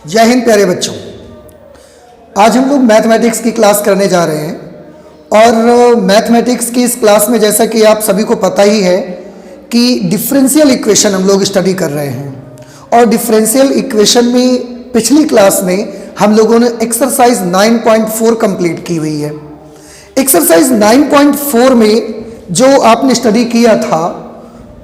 जय हिंद प्यारे बच्चों। आज हम लोग मैथमेटिक्स की क्लास करने जा रहे हैं और मैथमेटिक्स की इस क्लास में जैसा कि आप सभी को पता ही है कि डिफरेंशियल इक्वेशन हम लोग स्टडी कर रहे हैं और डिफरेंशियल इक्वेशन में पिछली क्लास में हम लोगों ने एक्सरसाइज 9.4 कंप्लीट की हुई है। एक्सरसाइज 9.4 में जो आपने स्टडी किया था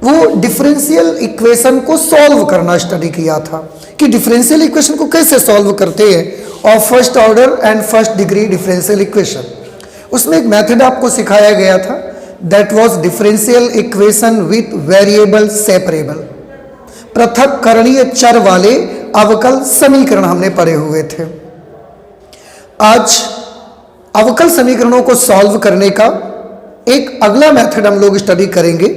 वो डिफरेंशियल इक्वेशन को सॉल्व करना स्टडी किया था कि डिफरेंशियल इक्वेशन को कैसे सॉल्व करते हैं और first order and first degree differential equation. उसमें एक मेथड आपको सिखाया गया था, that was differential equation with variable separable. पृथक्करणीय चर वाले अवकल समीकरण हमने पढ़े हुए थे। आज अवकल समीकरणों को सॉल्व करने का एक अगला मेथड हम लोग स्टडी करेंगे।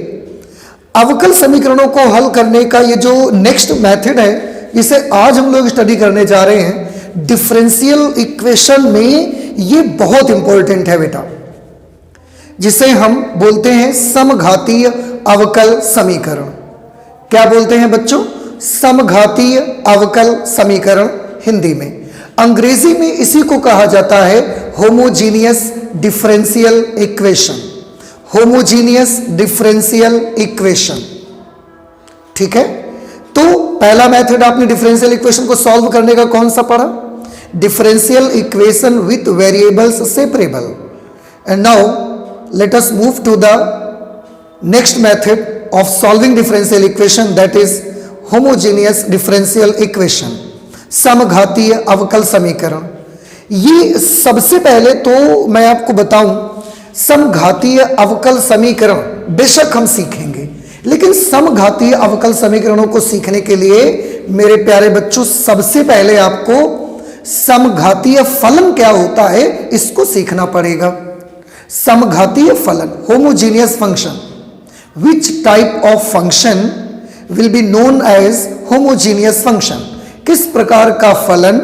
अवकल समीकरणों को हल करने का ये जो नेक्स्ट मेथड है जिसे आज हम लोग स्टडी करने जा रहे हैं डिफरेंशियल इक्वेशन में, ये बहुत इंपॉर्टेंट है बेटा, जिसे हम बोलते हैं समघातीय अवकल समीकरण। क्या बोलते हैं बच्चों? समघातीय अवकल समीकरण हिंदी में। अंग्रेजी में इसी को कहा जाता है homogeneous differential equation. Homogeneous differential equation, ठीक है। तो पहला मेथड आपने डिफरेंशियल इक्वेशन को सॉल्व करने का कौन सा पढ़ा? Differential equation with variables separable. And now let us move to the next method of solving differential equation, that is homogeneous differential equation, समघातीय अवकल समीकरण। ये सबसे पहले तो मैं आपको बताऊं, समघातीय अवकल समीकरण बेशक हम सीखेंगे, लेकिन समघातीय अवकल समीकरणों को सीखने के लिए मेरे प्यारे बच्चों सबसे पहले आपको समघातीय फलन क्या होता है इसको सीखना पड़ेगा। समघातीय फलन, homogeneous function, which type of function will be known as homogeneous function. किस प्रकार का फलन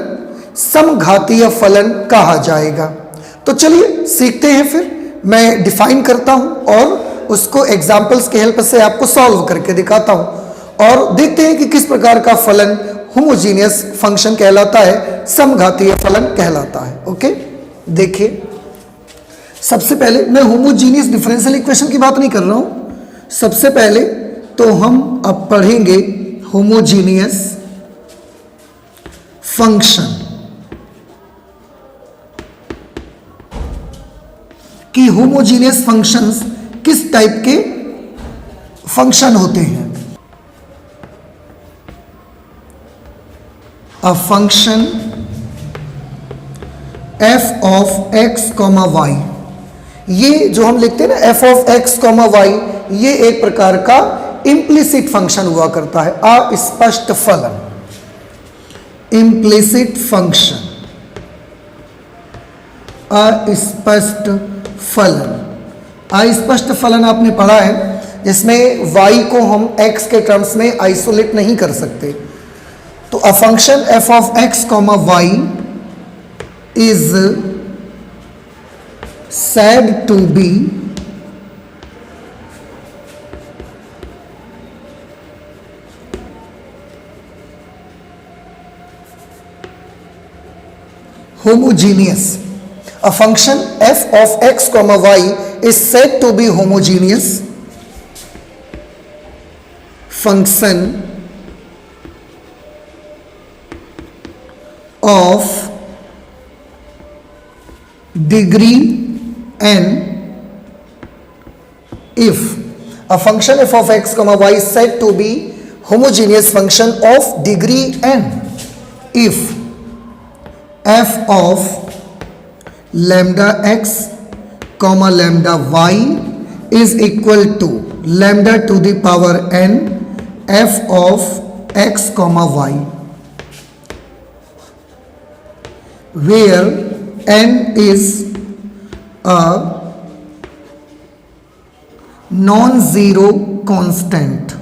समघातीय फलन कहा जाएगा? तो चलिए सीखते हैं। फिर मैं डिफाइन करता हूं और उसको एग्जाम्पल्स के हेल्प से आपको सॉल्व करके दिखाता हूं और देखते हैं कि किस प्रकार का फलन होमोजीनियस फंक्शन कहलाता है, समघातीय फलन कहलाता है। ओके, देखिए सबसे पहले मैं होमोजीनियस डिफरेंशियल इक्वेशन की बात नहीं कर रहा हूं। सबसे पहले तो हम अब पढ़ेंगे होमोजीनियस फंक्शन कि होमोजीनियस फंक्शंस किस टाइप के फंक्शन होते हैं। अ function f of x comma y, ये जो हम लिखते हैं ना f of x comma y, ये एक प्रकार का इम्प्लिसिट फंक्शन हुआ करता है, अस्पष्ट फलन, इम्प्लिसिट फंक्शन, अस्पष्ट फलन। अस्पष्ट फलन आपने पढ़ा है जिसमें y को हम x के टर्म्स में आइसोलेट नहीं कर सकते। तो अ function f of x comma y is said to be homogeneous. A function f of x comma y is said to be homogeneous function of degree n if a function f of x comma y is said to be homogeneous function of degree n if f of lambda x comma lambda y is equal to lambda to the power n f of x comma y, where n is a non-zero constant।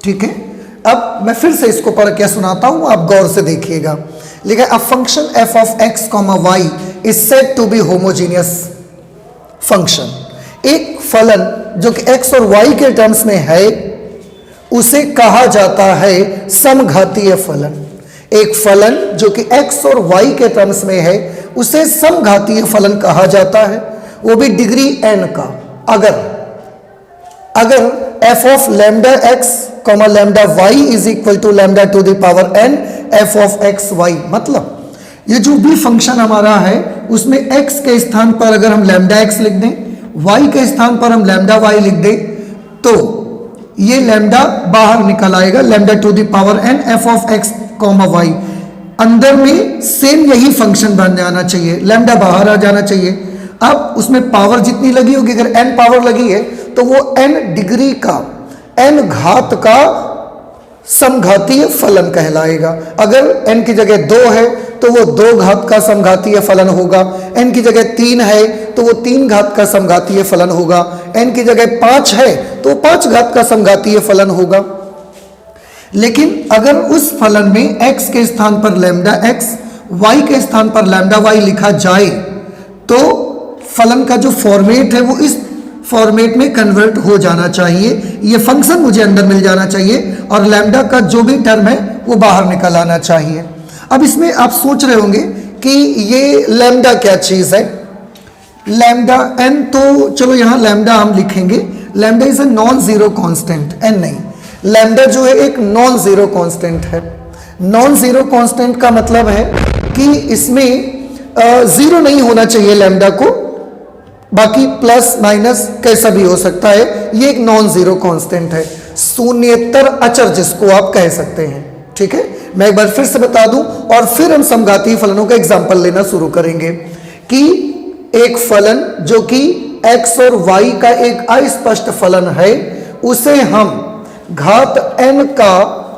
ठीक है, अब मैं फिर से इसको पढ़ के सुनाता हूं, आप गौर से देखिएगा। लिखा है a function f of x comma y is said to be homogeneous function. एक फलन जो कि x और y के टर्म्स में है उसे कहा जाता है समघातीय फलन। एक फलन जो कि x और y के टर्म्स में है उसे समघातीय फलन कहा जाता है, वो भी डिग्री n का। अगर f of lambda x comma lambda y is equal to lambda to the power n f of x y, मतलब ये जो भी फंक्शन हमारा है उसमें x के स्थान पर अगर हम लैम्डा x लिख दें, y के स्थान पर हम लैम्डा y लिख दें, तो ये लैम्डा बाहर निकल आएगा, lambda to the power n f of x comma y। अंदर में सेम यही फंक्शन बन जाना चाहिए, लैम्डा बाहर आ जाना चाहिए। अब उसमें पावर जितनी लगी होगी, अगर n पावर लगी है तो वो n डिग्री का, n घात का समघातीय फलन कहलाएगा। अगर n की जगह 2 है तो वो 2 घात का समघातीय फलन होगा, n की जगह 3 है तो वो 3 घात का समघातीय फलन होगा, n की जगह 5 है तो 5 घात का समघातीय फलन होगा। लेकिन अगर उस फलन में x के स्थान पर लैम्डा x, y के स्थान पर लैम्डा y लिखा जाए तो फलन का जो फॉर्मेट है वो इस फॉर्मेट में कन्वर्ट हो जाना चाहिए, ये फंक्शन मुझे अंदर मिल जाना चाहिए और लैम्डा का जो भी टर्म है वो बाहर निकल आना चाहिए। अब इसमें आप सोच रहे होंगे कि ये लैम्डा क्या चीज़ है, लैम्डा n, तो चलो यहाँ लैम्डा हम लिखेंगे, lambda is a non zero constant, n नहीं, लैम्डा जो है एक नॉन जीरो कांस्टेंट है। नॉन जीरो कांस्टेंट का मतलब है कि इसमें जीरो नहीं होना चाहिए लैम्डा को, बाकी प्लस माइनस कैसा भी हो सकता है, ये एक नॉन जीरो कांस्टेंट है, शून्येतर अचर जिसको आप कह सकते हैं। ठीक है, मैं एक बार फिर से बता दूं और फिर हम समघातीय फलनों का एग्जांपल लेना शुरू करेंगे कि एक फलन जो कि x और y का एक अस्पष्ट फलन है उसे हम घात n का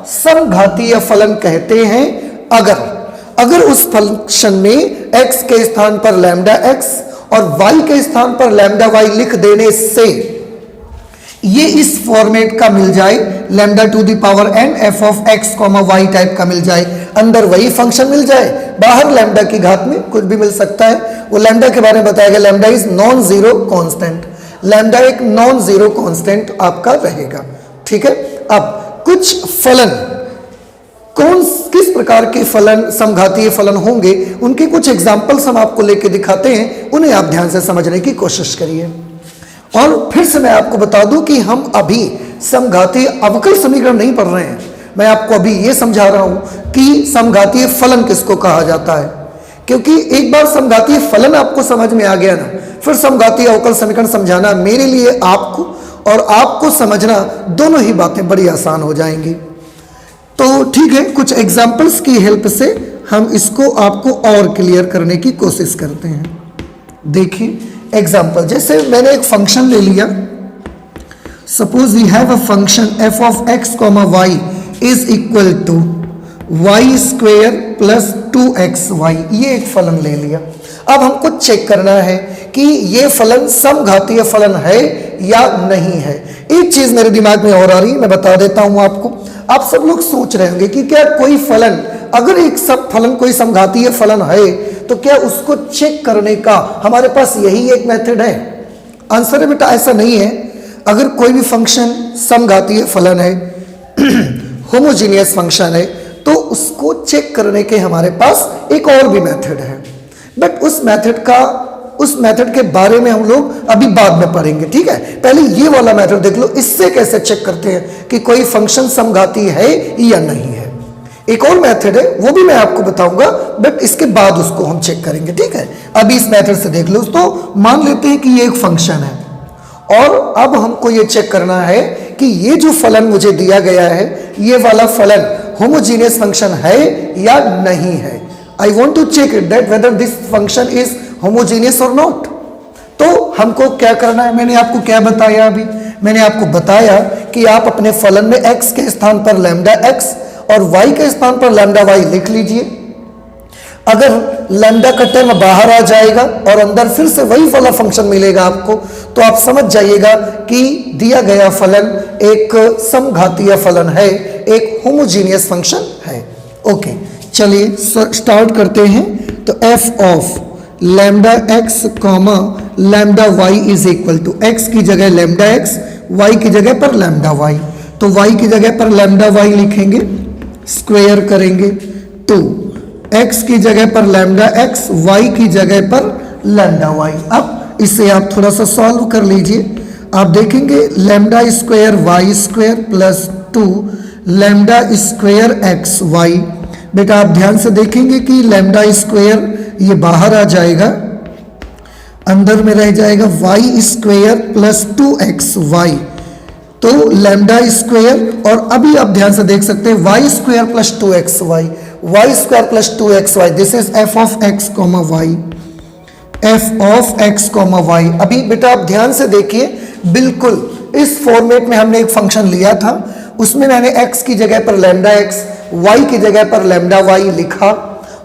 समघातीय फलन कहते हैं। अगर उस फंक्शन में x के स्थान पर लैम्डा x और y के स्थान पर लैम्डा y लिख देने से ये इस फॉर्मेट का मिल जाए, lambda to the power n f of x comma y type का मिल जाए, अंदर वही फंक्शन मिल जाए, बाहर लैम्डा की घात में कुछ भी मिल सकता है। वो लैम्डा के बारे में बताया गया, lambda is non zero constant, lambda एक नॉन जीरो कांस्टेंट आपका रहेगा। ठीक है, अब कुछ फलन, किस प्रकार के फलन समघातीय फलन होंगे उनके कुछ एग्जाम्पल्स हम आपको लेके दिखाते हैं, उन्हें आप ध्यान से समझने की कोशिश करिए। और फिर से मैं आपको बता दूं कि हम अभी समघातीय अवकल समीकरण नहीं पढ़ रहे हैं, मैं आपको अभी ये समझा रहा हूं कि समघातीय फलन किसको कहा जाता है, क्योंकि एक बार समघातीय फलन आपको समझ में आ गया ना, फिर समघातीय अवकल समीकरण समझाना मेरे लिए आपको और आपको समझना दोनों ही बातें बड़ी आसान हो जाएंगी। तो ठीक है, कुछ एग्जाम्पल्स की हेल्प से हम इसको आपको और क्लियर करने की कोशिश करते हैं। देखिए एग्जाम्पल, जैसे मैंने एक फंक्शन ले लिया, suppose we have a function f of x comma y is equal to y square plus 2xy, ये एक फलन ले लिया। अब हमको चेक करना है कि ये फलन समघातीय फलन है या नहीं है। एक चीज मेरे दिमाग में और आ रही है, मैं बता देता हूं आपको। आप सब लोग सोच रहे होंगे कि क्या कोई फलन, अगर एक सब फलन कोई समघातीय फलन है तो क्या उसको चेक करने का हमारे पास यही एक मेथड है? आंसर है बेटा ऐसा नहीं है। अगर कोई भी फंक्शन समघातीय फलन है, होमोजीनियस फंक्शन है, तो उसको चेक करने के हमारे पास एक और भी मेथड है, बट उस मेथड के बारे में हम लोग अभी बाद में पढ़ेंगे। ठीक है, पहले ये वाला मेथड देख लो, इससे कैसे चेक करते हैं कि कोई फंक्शन समघाती है या नहीं है। एक और मेथड है, वो भी मैं आपको बताऊंगा, बट इसके बाद उसको हम चेक करेंगे। ठीक है, अभी इस मेथड से देख लो। तो मान लेते हैं कि ये एक फंक्शन है और अब हमको ये चेक करना है कि ये जो फलन मुझे दिया गया है, ये वाला फलन होमोजीनियस फंक्शन है या नहीं है। I want to check it that whether this function is homogeneous और नॉट। तो हमको क्या करना है, मैंने आपको क्या बताया अभी, मैंने आपको बताया कि आप अपने फलन में x के स्थान पर लैम्डा x और y के स्थान पर लैम्डा y लिख लीजिए। अगर लैम्डा का टर्म बाहर आ जाएगा और अंदर फिर से वही वाला फंक्शन मिलेगा आपको, तो आप समझ जाइएगा कि दिया गया फलन एक समघातीय फलन है, एक होमोजीनियस फंक्शन है। ओके, चलिए स्टार्ट करते हैं। तो f of lambda x comma lambda y is equal to, x की जगह लैम्डा x, y की जगह पर लैम्डा y। तो y की जगह पर लैम्डा y लिखेंगे, स्क्वायर करेंगे 2, x की जगह पर लैम्डा x, y की जगह पर लैम्डा y। अब इसे आप थोड़ा सा सॉल्व कर लीजिए। आप देखेंगे lambda square y square plus 2 lambda square x y. बेटा आप ध्यान से देखेंगे कि लैम्डा स्क्वायर ये बाहर आ जाएगा, अंदर में रह जाएगा y स्क्वायर प्लस 2xy, तो लैम्डा स्क्वायर, और अभी आप ध्यान से देख सकते हैं y square plus 2xy, y square plus 2xy, this is f of x comma y, f of x comma y. अभी बेटा आप ध्यान से देखिए, बिल्कुल इस फॉर्मेट में हमने एक फंक्शन लिया था, उसमें मैंने x की जगह पर लैम्डा x, y की जगह पर लैम्डा y लिखा,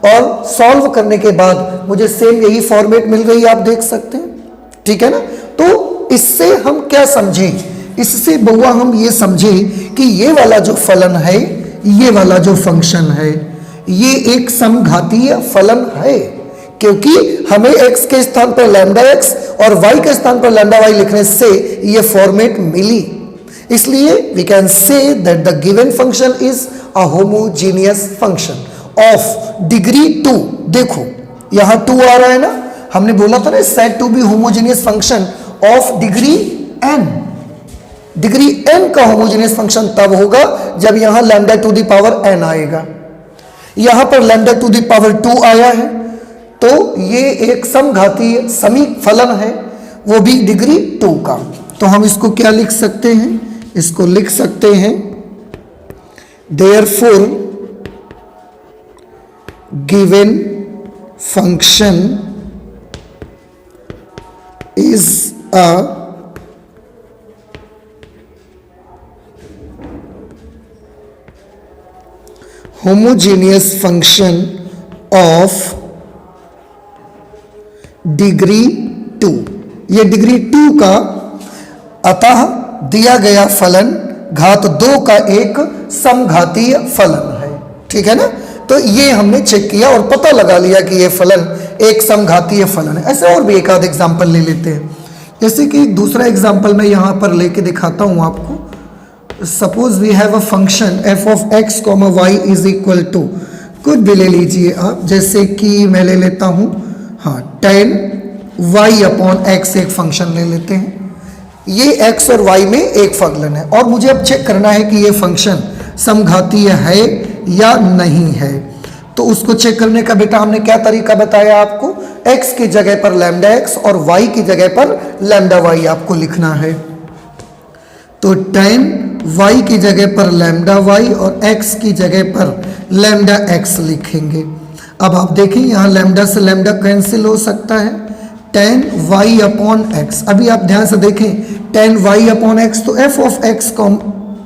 और सॉल्व करने के बाद मुझे सेम यही फॉर्मेट मिल रही है, आप देख सकते हैं, ठीक है ना। तो इससे हम क्या समझे, इससे बउआ हम ये समझे कि ये वाला जो फलन है, ये वाला जो फंक्शन है, ये एक समघातीय फलन है, क्योंकि हमें x के स्थान पर लैम्डा x और y के स्थान पर लैम्डा y लिखने से ये फॉर्मेट मिली। इसलिए we can say that the given function is a homogeneous function of degree 2। देखो यहां 2 आ रहा है ना, हमने बोला था ना said to be homogeneous function of degree n। Degree n का होमोजीनियस फंक्शन तब होगा जब यहां lambda to the power n आएगा। यहां पर लैम्डा टू द पावर 2 आया है, तो ये एक समघातीय समीप फलन है, वो भी डिग्री 2 का। तो हम इसको क्या लिख सकते हैं, इसको लिख सकते हैं therefore given function is a homogeneous function of degree 2। ये डिग्री 2 का, अतः दिया गया फलन घात 2 का एक समघातीय फलन है, ठीक है ना। तो ये हमने चेक किया और पता लगा लिया कि ये फलन एक समघातीय फलन है। ऐसे और भी एक आध एग्जाम्पल ले लेते हैं, जैसे कि एक दूसरा एग्जाम्पल मैं यहां पर लेके दिखाता हूं आपको। Suppose we have a function f of x comma y is equal to, कुछ भी ले लीजिए आप, जैसे कि मैं ले लेता हूं, हाँ 10y अपॉन x एक फंक्शन ले लेते हैं। ये x और y में एक फलन है, और मुझे अब चेक करना है कि ये फंक्शन समघातीय है या नहीं है। तो उसको चेक करने का बेटा हमने क्या तरीका बताया आपको, x की जगह पर लैम्डा x और y की जगह पर लैम्डा y आपको लिखना है। तो 10y की जगह पर लैम्डा y और x की जगह पर लैम्डा x लिखेंगे। अब आप देखिए यहाँ लैम्डा से लैम्डा कैंसिल हो सकता है, 10y अपॉन x। अभी आप ध्यान से देखें 10y अपॉन x, तो f of x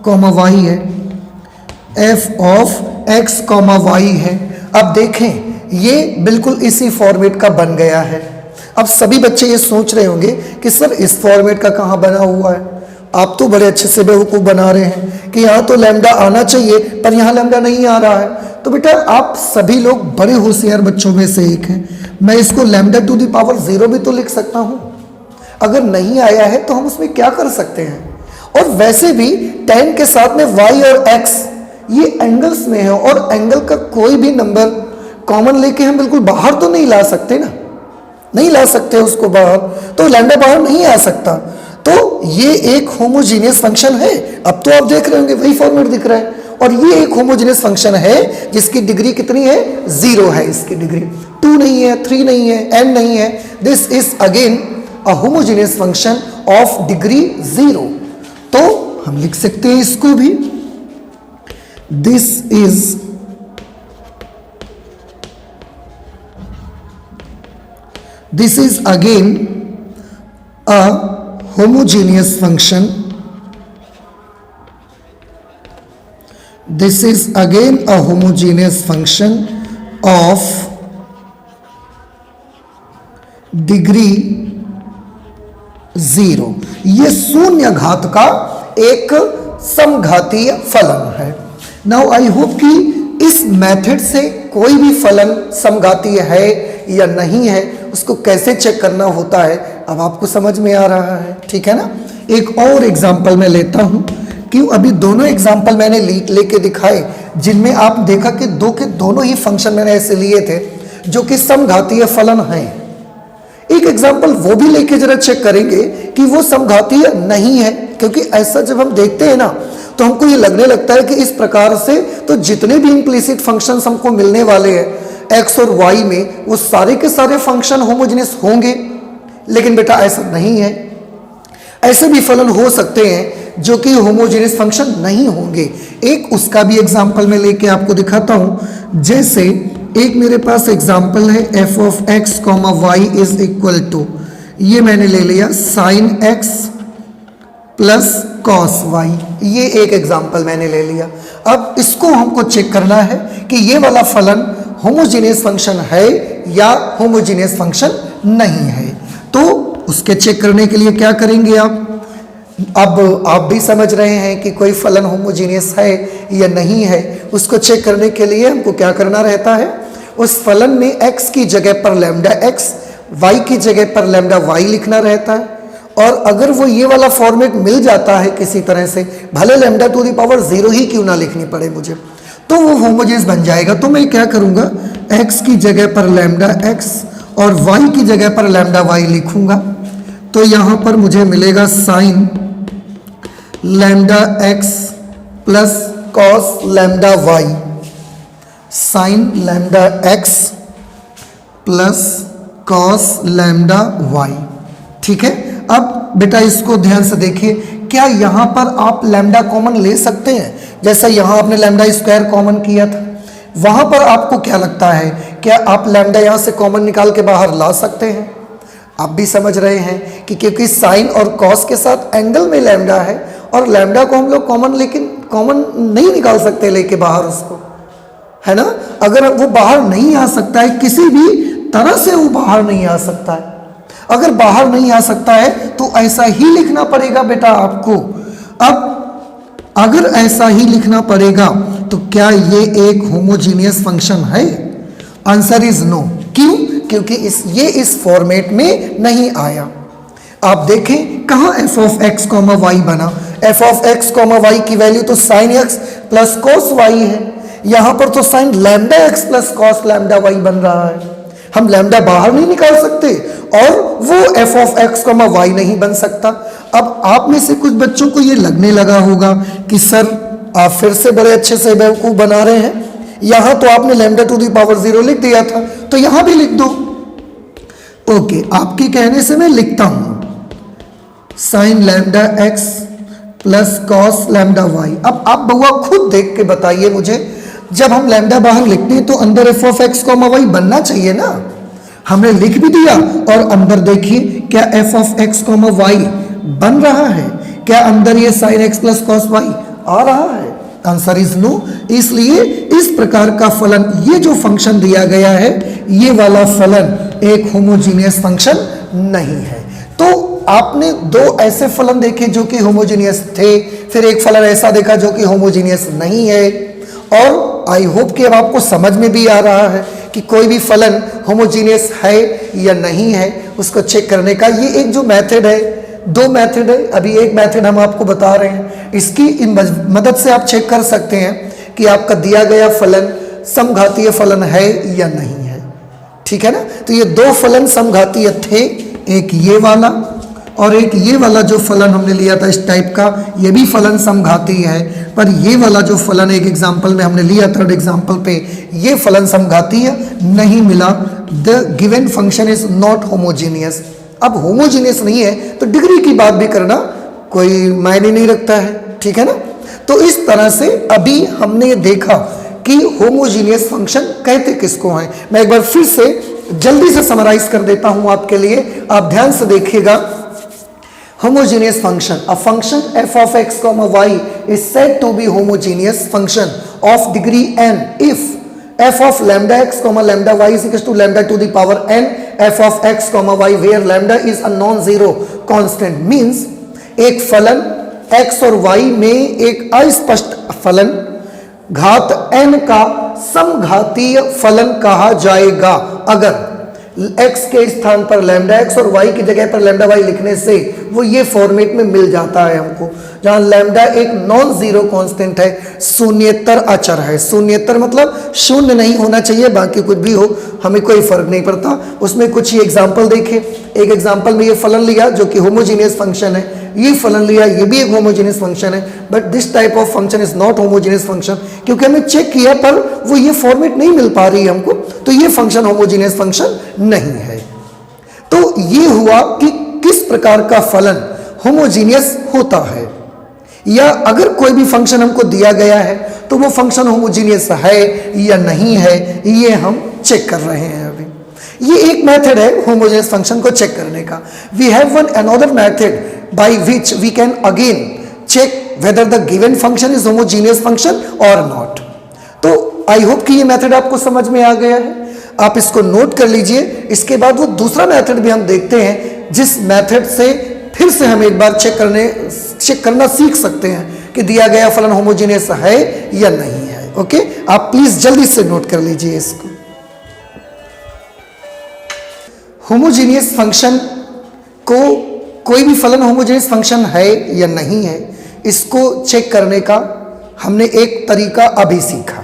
comma y है, f of x comma y है। अब देखें ये बिल्कुल इसी फॉर्मेट का बन गया है। अब सभी बच्चे ये सोच रहे होंगे कि सर इस फॉर्मेट का कहाँ बना हुआ है, आप तो बड़े अच्छे से बेवकूफ़ बना रहे हैं कि यहाँ तो लैम्डा आना चाहिए पर यहाँ लैम्डा नहीं आ रहा है। तो बेटा आप सभी लोग बड़े होशियार बच्चों में से एक हैं, मैं इसको लैम्डा टू द पावर 0 भी तो लिख सकता हूँ। अगर नहीं आया है तो हम उसमें क्या कर सकते हैं। और वैसे भी 10 के साथ में y और x ये एंगल्स में है, और एंगल का कोई भी नंबर कॉमन लेके हम बिल्कुल बाहर तो नहीं ला सकते ना, नहीं ला सकते उसको बाहर, तो लैम्डा बाहर नहीं आ सकता। तो ये एक होमोजीनियस फंक्शन है। अब तो आप देख रहे होंगे वही फॉर्मेट दिख रहा है, और ये एक होमोजीनियस फंक्शन है जिसकी डिग्री कितनी है, 0 है। इसकी डिग्री 2 नहीं है, 3 नहीं है, n नहीं है। This is again a homogeneous function of degree 0। तो हम लिख सकते हैं इसको भी, this is again a homogeneous function. This is again a homogeneous function of degree 0। ये शून्य घात का एक समघातीय फलन है। नाउ आई होप कि इस मेथड से कोई भी फलन समघातीय है या नहीं है उसको कैसे चेक करना होता है अब आपको समझ में आ रहा है, ठीक है ना। एक और एग्जांपल मैं लेता हूं, क्यों? अभी दोनों एग्जाम्पल मैंने लेके दिखाए जिनमें आप देखा कि दो के दोनों ही फंक्शन मैंने ऐसे लिए थे जो कि समघातीय फलन हैं। एक एग्जाम्पल वो भी लेके जरा चेक करेंगे कि वो समघातीय नहीं है, क्योंकि ऐसा जब हम देखते हैं ना तो हमको ये लगने लगता है कि इस प्रकार से तो जितने भी इम्प्लिसिट फंक्शंस हमको मिलने वाले हैं एक्स और वाई में, वो सारे के सारे फंक्शन होमोजेनियस होंगे। लेकिन बेटा ऐसा नहीं है, ऐसे भी फलन हो सकते हैं जो कि होमोजेनियस फंक्शन नहीं होंगे। एक उसका भी एग्जाम्पल मैं लेके आपको दिखाता हूं। जैसे एक मेरे पास एग्जाम्पल है f of x comma y is equal to, ये मैंने ले लिया sine x plus cos y, ये एक एग्जाम्पल मैंने ले लिया। अब इसको हमको चेक करना है कि ये वाला फलन होमोजेनियस फंक्शन है या होमोजेनियस फंक्शन नहीं है। तो उसके चेक करने के लिए क्या करेंगे आप? अब आप भी समझ रहे हैं कि कोई फलन होमोजेनियस है या नहीं है। उसको चेक करने के लिए हमको क्या करना रहता है? उस फलन में x की जगह पर लैम्डा x, y की जगह पर लैम्डा y लिखना रहता है। और अगर वो ये वाला फॉर्मेट मिल जाता है किसी तरह से, भले लैम्डा टू द पावर 0 ही क्यों ना लिखनी पड़े मुझे, तो वो होमोजेनियस बन जाएगा। तो मैं क्या करूंगा, x की जगह पर लैम्डा x और y की जगह पर लैम्डा y लिखूंगा। तो यहां पर मुझे मिलेगा sign lambda x plus cos lambda y, sign lambda x plus cos lambda y। ठीक है, अब बेटा इसको ध्यान से देखिए, क्या यहां पर आप लैम्डा कॉमन ले सकते हैं? जैसा यहां आपने लैम्डा स्क्वायर कॉमन किया था, वहां पर आपको क्या लगता है, क्या आप लैम्डा यहां से कॉमन निकाल के बाहर ला सकते हैं? आप भी समझ रहे हैं कि क्योंकि साइन और कॉस के साथ एंगल में लैम्डा है, और लैम्डा को हम लोग कॉमन लेकिन कॉमन नहीं निकाल सकते लेके बाहर उसको, है ना। अगर वो बाहर नहीं आ सकता है, किसी भी तरह से वो बाहर नहीं आ सकता है, अगर बाहर नहीं आ सकता है तो ऐसा ही लिखना पड़ेगा बेटा आपको। अब अगर ऐसा ही लिखना पड़ेगा तो क्या ये एक होमोजीनियस फंक्शन है? Answer is no. क्यों? क्योंकि ये इस फॉर्मेट में नहीं आया। आप देखें कहां f of x comma y बना। F of x comma y की वैल्यू तो sine x plus cos y है, यहां पर तो sine lambda x plus cos lambda y बन रहा है। हम लैम्डा बाहर नहीं निकाल सकते और वो f of x comma y नहीं बन सकता। अब आप में से कुछ बच्चों को ये लगने लगा होगा कि सर आप फिर से बड़े अच्छे से बेवकूफ बना रहे हैं, यहां तो आपने लैम्डा टू द पावर 0 लिख दिया था, तो यहां भी लिख दो। ओके, आपके कहने से मैं लिखता हूं sine lambda x plus cos lambda y. अब आप बउआ खुद देख के बताइए मुझे, जब हम लैम्डा बाहर लिखते हैं तो अंदर f of x comma y बनना चाहिए ना। हमने लिख भी दिया और अंदर देखिए क्या f of x comma y बन रहा है, क्या अंदर ये sine x plus cos y आ रहा है? Answer is no. इसलिए इस प्रकार का फलन, ये जो फंक्शन दिया गया है, ये वाला फलन एक होमोजीनियस फंक्शन नहीं है। तो आपने दो ऐसे फलन देखे जो कि होमोजीनियस थे, फिर एक फलन ऐसा देखा जो कि होमोजीनियस नहीं है, और आई होप कि अब आपको समझ में भी आ रहा है कि कोई भी फलन होमोजीनियस है या नहीं है, उसको चेक करने का ये एक जो मेथड है, दो मेथड है। अभी एक मेथड हम आपको बता रहे हैं, इसकी मदद से आप चेक कर सकते हैं कि आपका दिया गया फलन समघातीय फलन है या नहीं है। ठीक है ना। तो ये दो फलन समघातीय थे, एक ये वाला और एक ये वाला जो फलन हमने लिया था इस टाइप का, ये भी फलन समघाती है। पर ये वाला जो फलन एक एग्जाम्पल में हमने लिया, थर्ड एग्जाम्पल पे, ये फलन समघातीय नहीं मिला। The given function is not homogeneous. अब होमोजीनियस नहीं है तो डिग्री की बात भी करना कोई मायने नहीं रखता है। ठीक है ना। तो इस तरह से अभी हमने ये देखा कि होमोजीनियस फंक्शन कहते किसको हैं। मैं एक बार फिर से जल्दी से समराइज कर देता हूं आपके लिए, आप ध्यान से देखिएगा। Homogeneous function, a function f of x comma y is said to be homogeneous function of degree n if f of lambda x comma lambda y is equal to lambda to the power n f of x comma y where lambda is a non-zero constant means एक फलन x और y में एक अस्पष्ट फलन घात n का समघातीय फलन कहा जाएगा अगर x के स्थान पर लैम्डा x और y की जगह पर लैम्डा y लिखने से वो ये फॉर्मेट में मिल जाता है हमको, जहां लैम्डा एक नॉन जीरो कांस्टेंट है, शून्येतर अचर है। शून्येतर मतलब शून्य नहीं होना चाहिए, बाकी कुछ भी हो हमें कोई फर्क नहीं पड़ता। उसमें कुछ ही एग्जाम्पल देखे। एक एग्जाम्पल में ये फलन लिया जो कि होमोजीनियस फंक्शन है, ये फलन लिया ये भी एक होमोजीनियस फंक्शन है, but this type of function is not homogeneous function, क्योंकि हमने चेक किया पर वो ये फॉर्मेट नहीं मिल पा रही है हमको, तो ये फंक्शन होमोजीनियस फंक्शन नहीं है। तो ये हुआ कि किस प्रकार का फलन होमोजीनियस होता है, या अगर कोई भी फंक्शन हमको दिया गया है तो वो फंक्शन होमोजीनियस है या नहीं है, ये हम चेक कर रहे हैं अभी। ये एक मेथड है होमोजेनियस फंक्शन को चेक करने का। We have one another method by which we can again check whether the given function is homogeneous function और नॉट। तो आई होप कि ये मेथड आपको समझ में आ गया है, आप इसको नोट कर लीजिए। इसके बाद वो दूसरा मेथड भी हम देखते हैं, जिस मेथड से फिर से हम एक बार चेक करना सीख सकते हैं कि दिया गया फलन होमोजीनियस है या नहीं है। ओके, आप प्लीज जल्दी से नोट कर लीजिए इसको। होमोजीनियस फंक्शन को, कोई भी फलन होमोजीनियस फंक्शन है या नहीं है, इसको चेक करने का हमने एक तरीका अभी सीखा।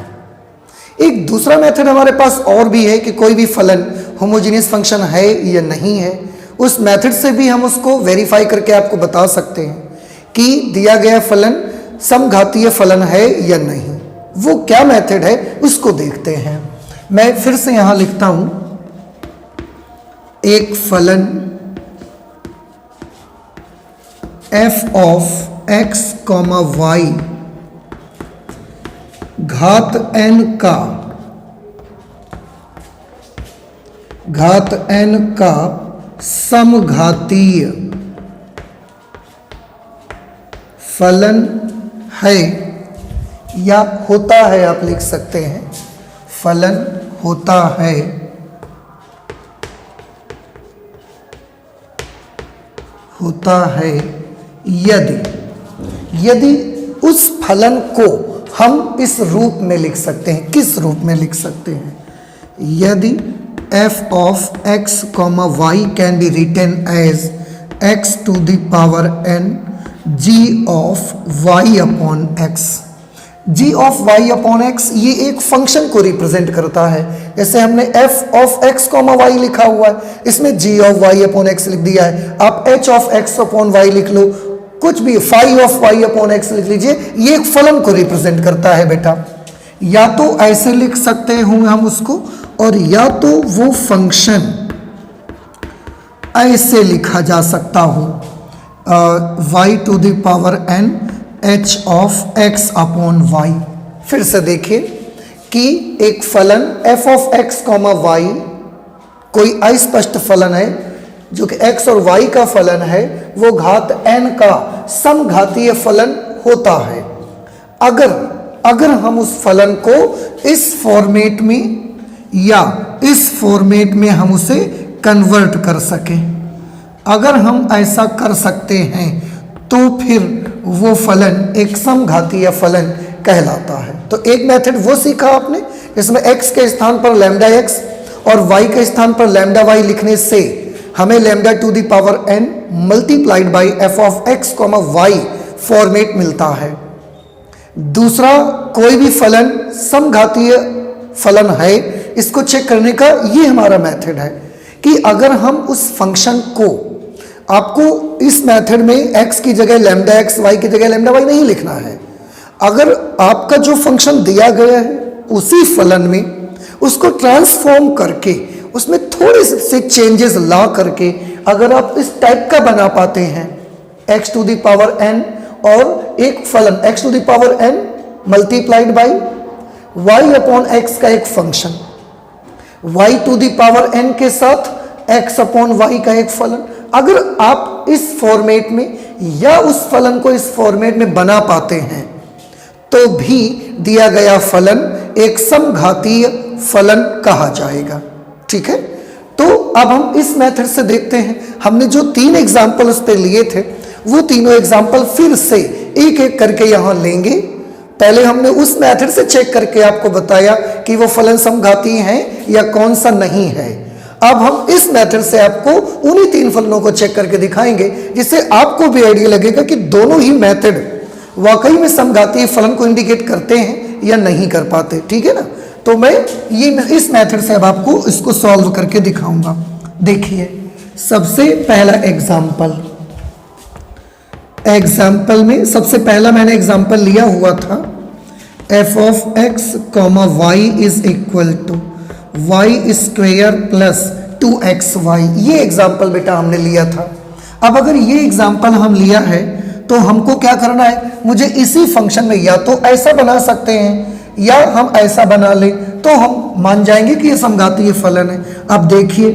एक दूसरा मेथड हमारे पास और भी है कि कोई भी फलन होमोजीनियस फंक्शन है या नहीं है, उस मेथड से भी हम उसको वेरीफाई करके आपको बता सकते हैं कि दिया गया फलन समघातीय फलन है या नहीं। वो क्या मेथड है उसको देखते हैं। मैं फिर से यहां लिखता हूं, एक फलन f of x comma y घात n का समघातीय फलन है या होता है, आप लिख सकते हैं फलन होता है यदि उस फलन को हम इस रूप में लिख सकते हैं। किस रूप में लिख सकते हैं? यदि f of x comma y can be written as x to the power n g of y upon x। g of y upon x ये एक फंक्शन को रिप्रेजेंट करता है। जैसे हमने f of x comma y लिखा हुआ है, इसमें g of y upon x लिख दिया है। आप h of x upon y लिख लो, कुछ भी phi of y upon x लिख लीजिए, ये एक फलन को रिप्रेजेंट करता है बेटा। या तो ऐसे लिख सकते हैं हम उसको, और या तो वो फंक्शन ऐसे लिखा जा सकता हो, y to the power n h of x upon y। फिर से देखिए कि एक फलन f of x comma y कोई अस्पष्ट फलन है जो कि x और y का फलन है, वो घात n का समघातीय फलन होता है। अगर हम उस फलन को इस फॉर्मेट में या इस फॉर्मेट में हम उसे कन्वर्ट कर सकें, अगर हम ऐसा कर सकते हैं तो फिर वो फलन एक समघातीय फलन कहलाता है। तो एक मेथड वो सीखा आपने, इसमें x के स्थान पर लैम्डा x और y के स्थान पर लैम्डा y लिखने से हमें lambda to the power n multiplied by f of x comma y format मिलता है। दूसरा, कोई भी फलन समघातीय फलन है, इसको चेक करने का ये हमारा मेथड है कि अगर हम उस फंक्शन को, आपको इस मेथड में x की जगह लैम्डा x, y की जगह लैम्डा y नहीं लिखना है। अगर आपका जो फंक्शन दिया गया है उसी फलन में उसको ट्रांसफॉर्म करके उसमें थोड़े से चेंजेस ला करके अगर आप इस टाइप का बना पाते हैं, x to the power n और एक फलन x to the power n multiplied by y upon x का एक function, y to the power n के साथ x अपॉन y का एक फलन, अगर आप इस फॉर्मेट में या उस फलन को इस फॉर्मेट में बना पाते हैं तो भी दिया गया फलन एक समघातीय फलन कहा जाएगा। ठीक है, तो अब हम इस मेथड से देखते हैं। हमने जो 3 एग्जाम्पल उस पर लिए थे वो तीनों एग्जाम्पल फिर से एक एक करके यहां लेंगे। पहले हमने उस मेथड से चेक करके आपको बताया कि वो फलन समघातीय हैं या कौन सा नहीं है। अब हम इस मेथड से आपको उन्हीं 3 फलनों को चेक करके दिखाएंगे, जिससे आपको भी आइडिया लगेगा कि दोनों ही मेथड वाकई में समघातीय फलन को इंडिकेट करते हैं या नहीं कर पाते। ठीक है ना, तो मैं इस मेथड से अब आपको इसको सॉल्व करके दिखाऊंगा। देखिए सबसे पहला एग्जाम्पल में सबसे पहला मैंने एग्जाम्पल लिया हुआ था f of x comma y is equal to y square plus 2xy। ये एग्जाम्पल बेटा हमने लिया था। अब अगर ये एग्जाम्पल हम लिया है तो हमको क्या करना है, मुझे इसी फंक्शन में या तो ऐसा बना सकते हैं या हम ऐसा बना ले तो हम मान जाएंगे कि ये समघातीय फलन है। अब देखिए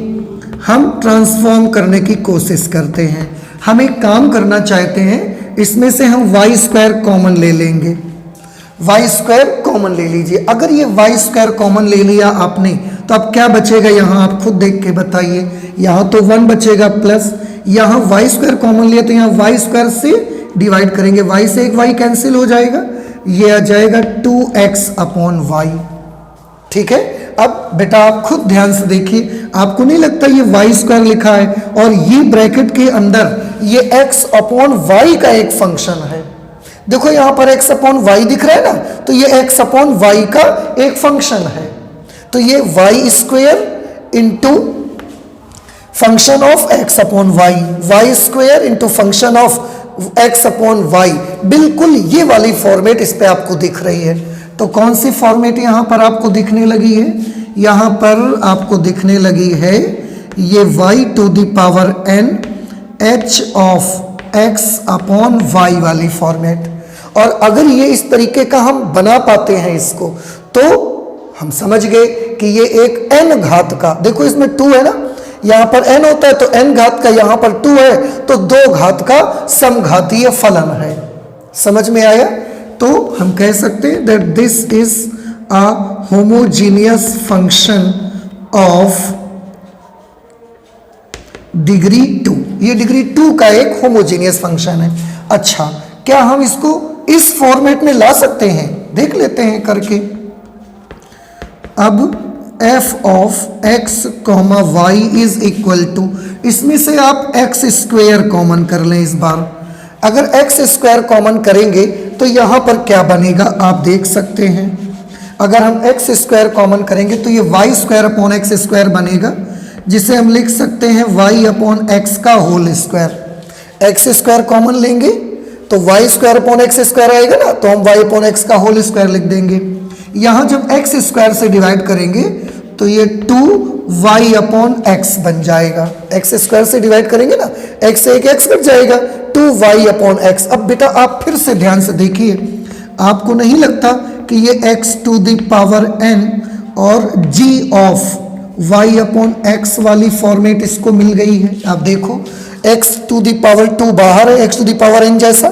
हम ट्रांसफॉर्म करने की कोशिश करते हैं। हम एक काम करना चाहते हैं, इसमें से हम वाई स्क्वायर कॉमन ले लेंगे। वाई स्क्वायर कॉमन ले लीजिए। अगर ये वाई स्क्वायर कॉमन ले लिया आपने तो अब क्या बचेगा, यहाँ आप खुद देख के बताइए। यहाँ तो 1 बचेगा प्लस यहाँ वाई स्क्वायर कॉमन लिया तो यहाँ वाई स्क्वायर से डिवाइड करेंगे, वाई से एक वाई कैंसिल हो जाएगा, ये आ जाएगा 2x अपॉन वाई। ठीक है, अब बेटा आप खुद ध्यान से देखिए, आपको नहीं लगता ये वाई स्क्वायर लिखा है और ये ब्रैकेट के अंदर ये x अपॉन वाई का एक फंक्शन है। देखो यहां पर x अपॉन वाई दिख रहा है ना, तो ये x अपॉन वाई का एक फंक्शन है। तो ये y square into function of x upon y, y square into function of x upon y, बिल्कुल ये वाली फॉर्मेट इस पे आपको दिख रही है। तो कौन सी फॉर्मेट यहां पर आपको दिखने लगी है, यहां पर आपको दिखने लगी है ये y to the power n h of x upon y वाली फॉर्मेट। और अगर ये इस तरीके का हम बना पाते हैं इसको, तो हम समझ गए कि ये एक n घात का, देखो इसमें 2 है ना, यहां पर n होता है तो n घात का, यहां पर 2 है तो 2 घात का समघातीय फलन है। समझ में आया? तो हम कह सकते हैं that this is a homogeneous function of degree 2। ये डिग्री 2 का एक होमोजीनियस फंक्शन है। अच्छा, क्या हम इसको इस फॉर्मेट में ला सकते हैं? देख लेते हैं करके। अब f of x comma y is equal to, इसमें से आप x स्क्वायर कॉमन कर लें इस बार। अगर x स्क्वायर कॉमन करेंगे तो यहां पर क्या बनेगा आप देख सकते हैं। अगर हम x स्क्वायर कॉमन करेंगे तो ये y square upon x square बनेगा, जिसे हम लिख सकते हैं y अपॉन x का whole square. x square common लेंगे तो y square upon x square आएगा ना, तो हम y अपॉन x का होल स्क्वायर लिख देंगे। यहां जब x स्क्वायर से डिवाइड करेंगे तो ये 2y अपॉन x बन जाएगा। x स्क्वायर से डिवाइड करेंगे ना, x से एक x कट जाएगा, 2y अपॉन x। अब बेटा आप फिर से ध्यान से देखिए, आपको नहीं लगता कि ये x to the power n और g of y upon x वाली फॉर्मेट इसको मिल गई है? आप देखो x टू द पावर 2 बाहर है, x to the power n जैसा,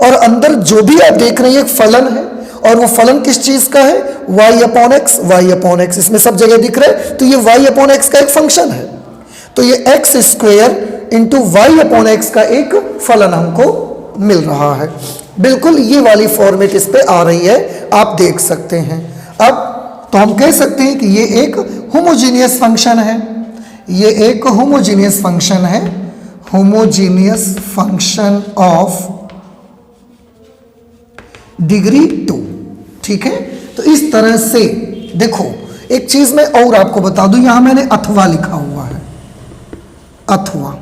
और अंदर जो भी आप देख रहे हैं एक फलन है, और वो फलन किस चीज का है, y upon x, y upon x, इसमें सब जगह दिख रहा है। तो ये y अपॉन x का एक फंक्शन है, तो ये x square into y upon x का एक फलन हमको मिल रहा है। बिल्कुल ये वाली फॉर्मेट इस पे आ रही है, आप देख सकते हैं। अब तो हम कह सकते हैं कि ये एक होमोजीनियस फंक्शन है, ये एक होमोजीनियस फंक्शन है, होमोजीनियस फंक्शन ऑफ डिग्री 2। ठीक है, तो इस तरह से देखो, एक चीज मैं और आपको बता दूं, यहां मैंने अथवा लिखा हुआ है, अथवा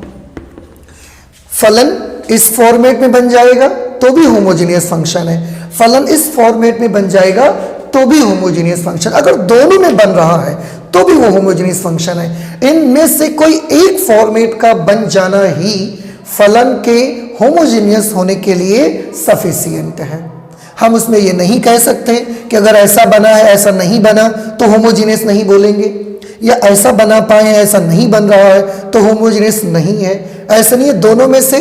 फलन इस फॉर्मेट में बन जाएगा तो भी होमोजीनियस फंक्शन है, फलन इस फॉर्मेट में बन जाएगा तो भी होमोजीनियस फंक्शन, अगर दोनों में बन रहा है तो भी वो होमोजीनियस फंक्शन है। इनमें से कोई एक फॉर्मेट का बन जाना ही फलन के होमोजीनियस होने के लिए सफिशिएंट है। हम उसमें ये नहीं कह सकते कि अगर ऐसा बना है ऐसा नहीं बना तो होमोजीनियस नहीं बोलेंगे, या ऐसा बना पाए ऐसा नहीं बन रहा है तो होमोजीनियस नहीं है। ऐसा नहीं है, दोनों में से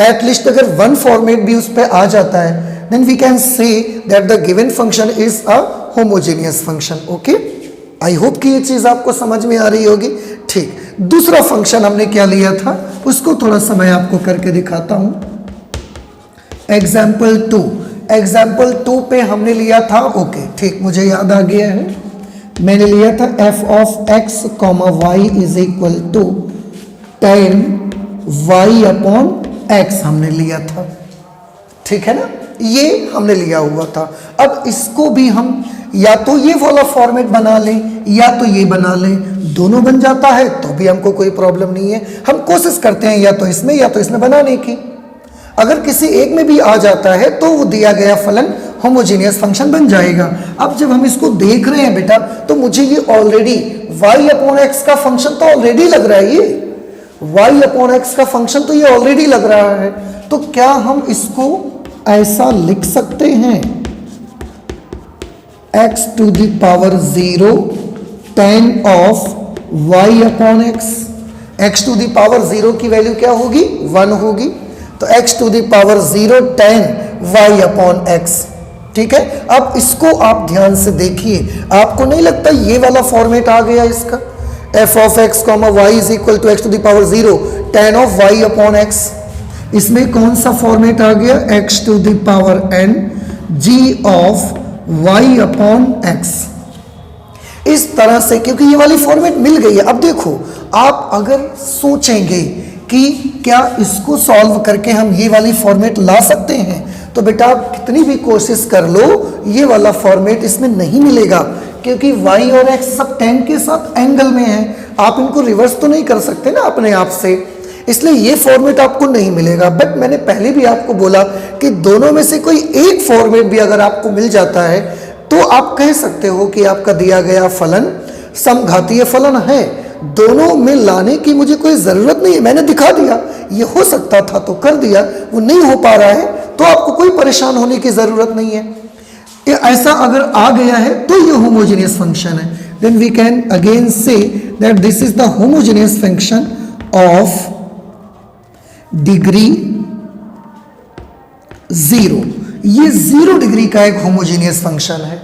एटलीस्ट अगर वन फॉर्मेट भी उस पर आ जाता है, then we can say that the given function is a homogeneous function. Okay? I hope कि ये चीज आपको समझ में आ रही होगी। ठीक, दूसरा फंक्शन हमने क्या लिया था उसको थोड़ा सा मैं आपको करके दिखाता हूं। एग्जाम्पल 2 पे हमने लिया था, ओके ठीक, मुझे याद आ गया है। मैंने लिया था f of x comma y is equal to 10 y upon x हमने लिया था, ठीक है ना, ये हमने लिया हुआ था। अब इसको भी हम या तो ये वाला फॉर्मेट बना लें या तो ये बना लें, दोनों बन जाता है तो भी हमको कोई प्रॉब्लम नहीं है। हम कोशिश करते हैं या तो इसमें बनाने की। अगर किसी एक में भी आ जाता है तो वो दिया गया फलन होमोजेनियस फंक्शन बन जाएगा। अब जब हम इसको देख रहे हैं बेटा तो मुझे ये ऑलरेडी y अपॉन एक्स का फंक्शन तो ऑलरेडी लग रहा है, ये y अपॉन एक्स का फंक्शन तो ये ऑलरेडी लग रहा है। तो क्या हम इसको ऐसा लिख सकते हैं x to the power 0 tan of y upon x. x to the power 0 की वैल्यू क्या होगी, 1 होगी, तो x to the power 0 tan y upon x, ठीक है। अब इसको आप ध्यान से देखिए, आपको नहीं लगता ये वाला फॉर्मेट आ गया इसका, f of x comma y is equal to x to the power 0 tan of y upon x. इसमें कौन सा फॉर्मेट आ गया, x to the power n g of y upon x. इस तरह से क्योंकि ये वाली फॉर्मेट मिल गई है। अब देखो आप अगर सोचेंगे कि क्या इसको सॉल्व करके हम ये वाली फॉर्मेट ला सकते हैं, तो बेटा आप कितनी भी कोशिश कर लो ये वाला फॉर्मेट इसमें नहीं मिलेगा, क्योंकि y और x सब tan के साथ एंगल में है। आप इनको रिवर्स तो नहीं कर सकते ना अपने आप से, इसलिए ये फॉर्मेट आपको नहीं मिलेगा। बट मैंने पहले भी आपको बोला कि दोनों में से कोई एक फॉर्मेट भी अगर आपको मिल जाता है तो आप कह सकते हो कि आपका दिया गया फलन समघातीय फलन है। दोनों में लाने की मुझे कोई ज़रूरत नहीं है, मैंने दिखा दिया, ये हो सकता था तो कर दिया, वो नहीं हो पा रहा है तो आपको कोई परेशान होने की ज़रूरत नहीं है। ऐसा अगर आ गया है तो ये होमोजेनियस फंक्शन है। Then we can again say that this is the homogeneous function of degree 0। ये 0 डिग्री का एक होमोजेनियस फंक्शन है।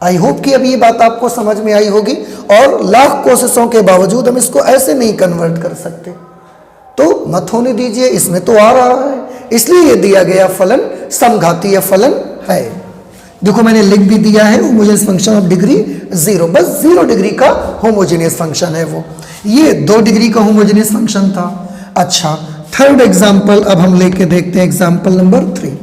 आई होप कि अब ये बात आपको समझ में आई होगी, और लाख कोशिशों के बावजूद हम इसको ऐसे नहीं कन्वर्ट कर सकते, तो मत होने दीजिए, इसमें तो आ रहा है, इसलिए ये दिया गया फलन समघातीय फलन है। देखो मैंने लिख भी दिया है होमोजेनियस फंक्शन ऑफ डिग्री 0, बस 0 डिग्री का होमोजेनियस फंक्शन है वो। ये 2 डिग्री का होमोजेनियस फंक्शन था। अच्छा, थर्ड एग्जाम्पल अब हम लेके देखते हैं, एग्जाम्पल नंबर 3।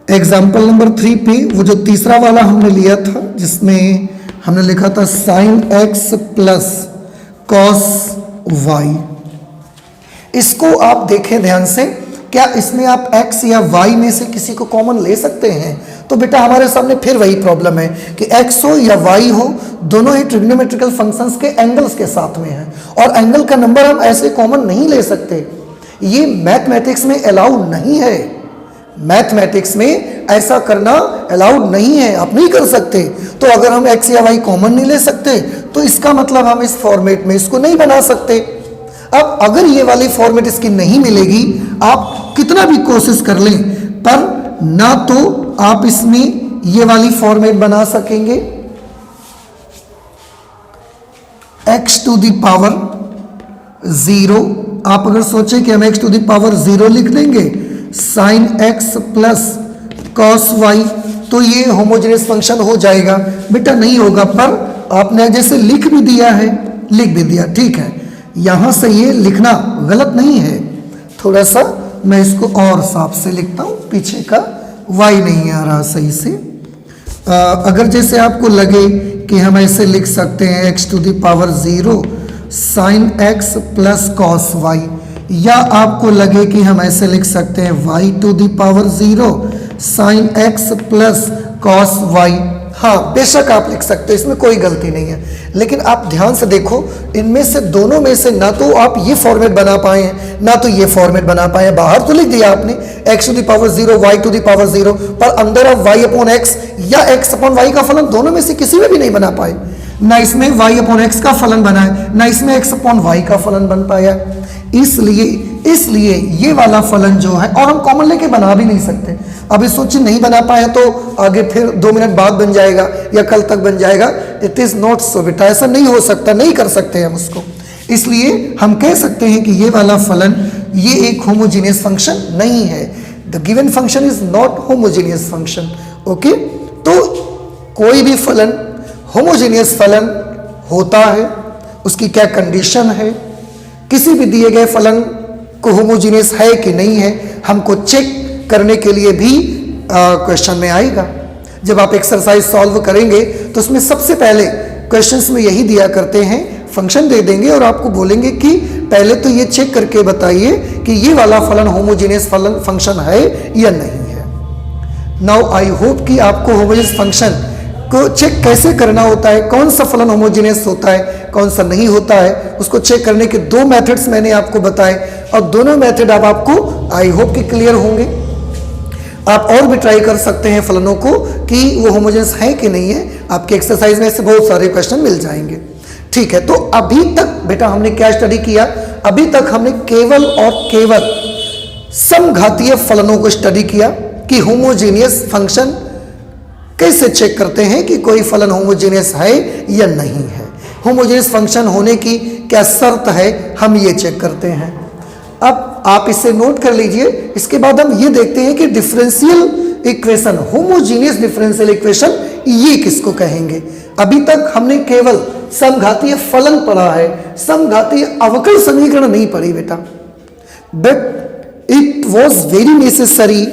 एग्जाम्पल नंबर 3 पे वो जो तीसरा वाला हमने लिया था जिसमें हमने लिखा था sine x plus cos y, इसको आप देखें ध्यान से, क्या इसमें आप x या y में से किसी को कॉमन ले सकते हैं? तो बेटा हमारे सामने फिर वही प्रॉब्लम है कि x हो या y हो, दोनों ही ट्रिग्नोमेट्रिकल फंक्शंस के एंगल्स के साथ में हैं, और एंगल का नंबर हम ऐसे कॉमन नहीं ले सकते। ये मैथमेटिक्स में अलाउ नहीं है, मैथमेटिक्स में ऐसा करना अलाउड नहीं है, आप नहीं कर सकते। तो अगर हम x या y कॉमन नहीं ले सकते तो इसका मतलब हम इस फॉर्मेट में इसको नहीं बना सकते। अब अगर ये वाली फॉर्मेट इसकी नहीं मिलेगी, आप कितना भी कोशिश कर लें, पर ना तो आप इसमें ये वाली फॉर्मेट बना सकेंगे x टू द पावर 0। आप अगर सोचें कि हम x टू द पावर 0 लिख देंगे sine x plus cos y, तो ये होमोजेनियस फंक्शन हो जाएगा। बेटा नहीं होगा, पर आपने जैसे लिख भी दिया है, लिख भी दिया, ठीक है, यहां से ये लिखना गलत नहीं है। थोड़ा सा मैं इसको और साफ से लिखता हूं, पीछे का y नहीं आ रहा सही से। अगर जैसे आपको लगे कि हम ऐसे लिख सकते हैं x to the power 0 sine x plus cos y, या आपको लगे कि हम ऐसे लिख सकते हैं y to the power 0 sine x plus cos y, हाँ बेशक आप लिख सकते हो, इसमें कोई गलती नहीं है। लेकिन आप ध्यान से देखो, इनमें से दोनों में से ना तो आप ये फॉर्मेट बना पाए हैं ना तो ये फॉर्मेट बना पाए हैं। बाहर तो लिख दिया आपने x to the power 0 y to the power 0, पर अंदर आप y अपॉन x या x अपॉन y का फलन दोनों में से किसी में भी नहीं बना पाए। ना इसमें y अपॉन x का फलन बना है, ना इसमें x अपॉन y का फलन बन पाया। इसलिए ये वाला फलन जो है, और हम कॉमन लेके बना भी नहीं सकते। अब इस सोचिए नहीं बना पाए तो आगे फिर 2 मिनट बाद बन जाएगा या कल तक बन जाएगा। इट इज नॉट सो बेटा, ऐसा नहीं हो सकता, नहीं कर सकते हम उसको। इसलिए हम कह सकते हैं कि ये वाला फलन ये एक होमोजेनियस फंक्शन नहीं है। The given function is not homogeneous function. Okay, तो कोई भी फलन होमोजेनियस फलन होता है, उसकी क्या कंडीशन है, किसी भी दिए गए फलन को होमोजेनियस है कि नहीं है, हमको चेक करने के लिए भी क्वेश्चन में आएगा। जब आप एक्सरसाइज सॉल्व करेंगे तो उसमें सबसे पहले क्वेश्चंस में यही दिया करते हैं, फंक्शन दे देंगे और आपको बोलेंगे कि पहले तो ये चेक करके बताइए कि ये वाला फलन होमोजेनियस फलन फंक्शन है या नहीं है। नाउ आई होप कि आपको होमोजेनियस फंक्शन को चेक कैसे करना होता है, कौन सा फलन होमोजेनियस होता है, कौन सा नहीं होता है, उसको चेक करने के दो मेथड्स मैंने आपको बताए और दोनों मेथड अब आपको आई होप कि क्लियर होंगे। आप और भी ट्राई कर सकते हैं फलनों को कि वो होमोजेनियस है कि नहीं है, आपके एक्सरसाइज में से बहुत सारे क्वेश्चन मिल जाएंगे। ठीक है, तो अभी तक बेटा हमने क्या स्टडी किया, अभी तक हमने केवल और केवल समघातीय फलनों को स्टडी किया कि होमोजेनियस फंक्शन कैसे चेक करते हैं कि कोई फलन होमोजेनियस है या नहीं है, होमोजेनियस फंक्शन होने की क्या शर्त है, हम ये चेक करते हैं। अब आप इसे नोट कर लीजिए। इसके बाद हम ये देखते हैं कि differential equation, homogeneous differential equation ये किसको कहेंगे। अभी तक हमने केवल समघातीय फलन पढ़ा है, समघातीय अवकल समीकरण नहीं पढ़ी बेटा। But it was very necessary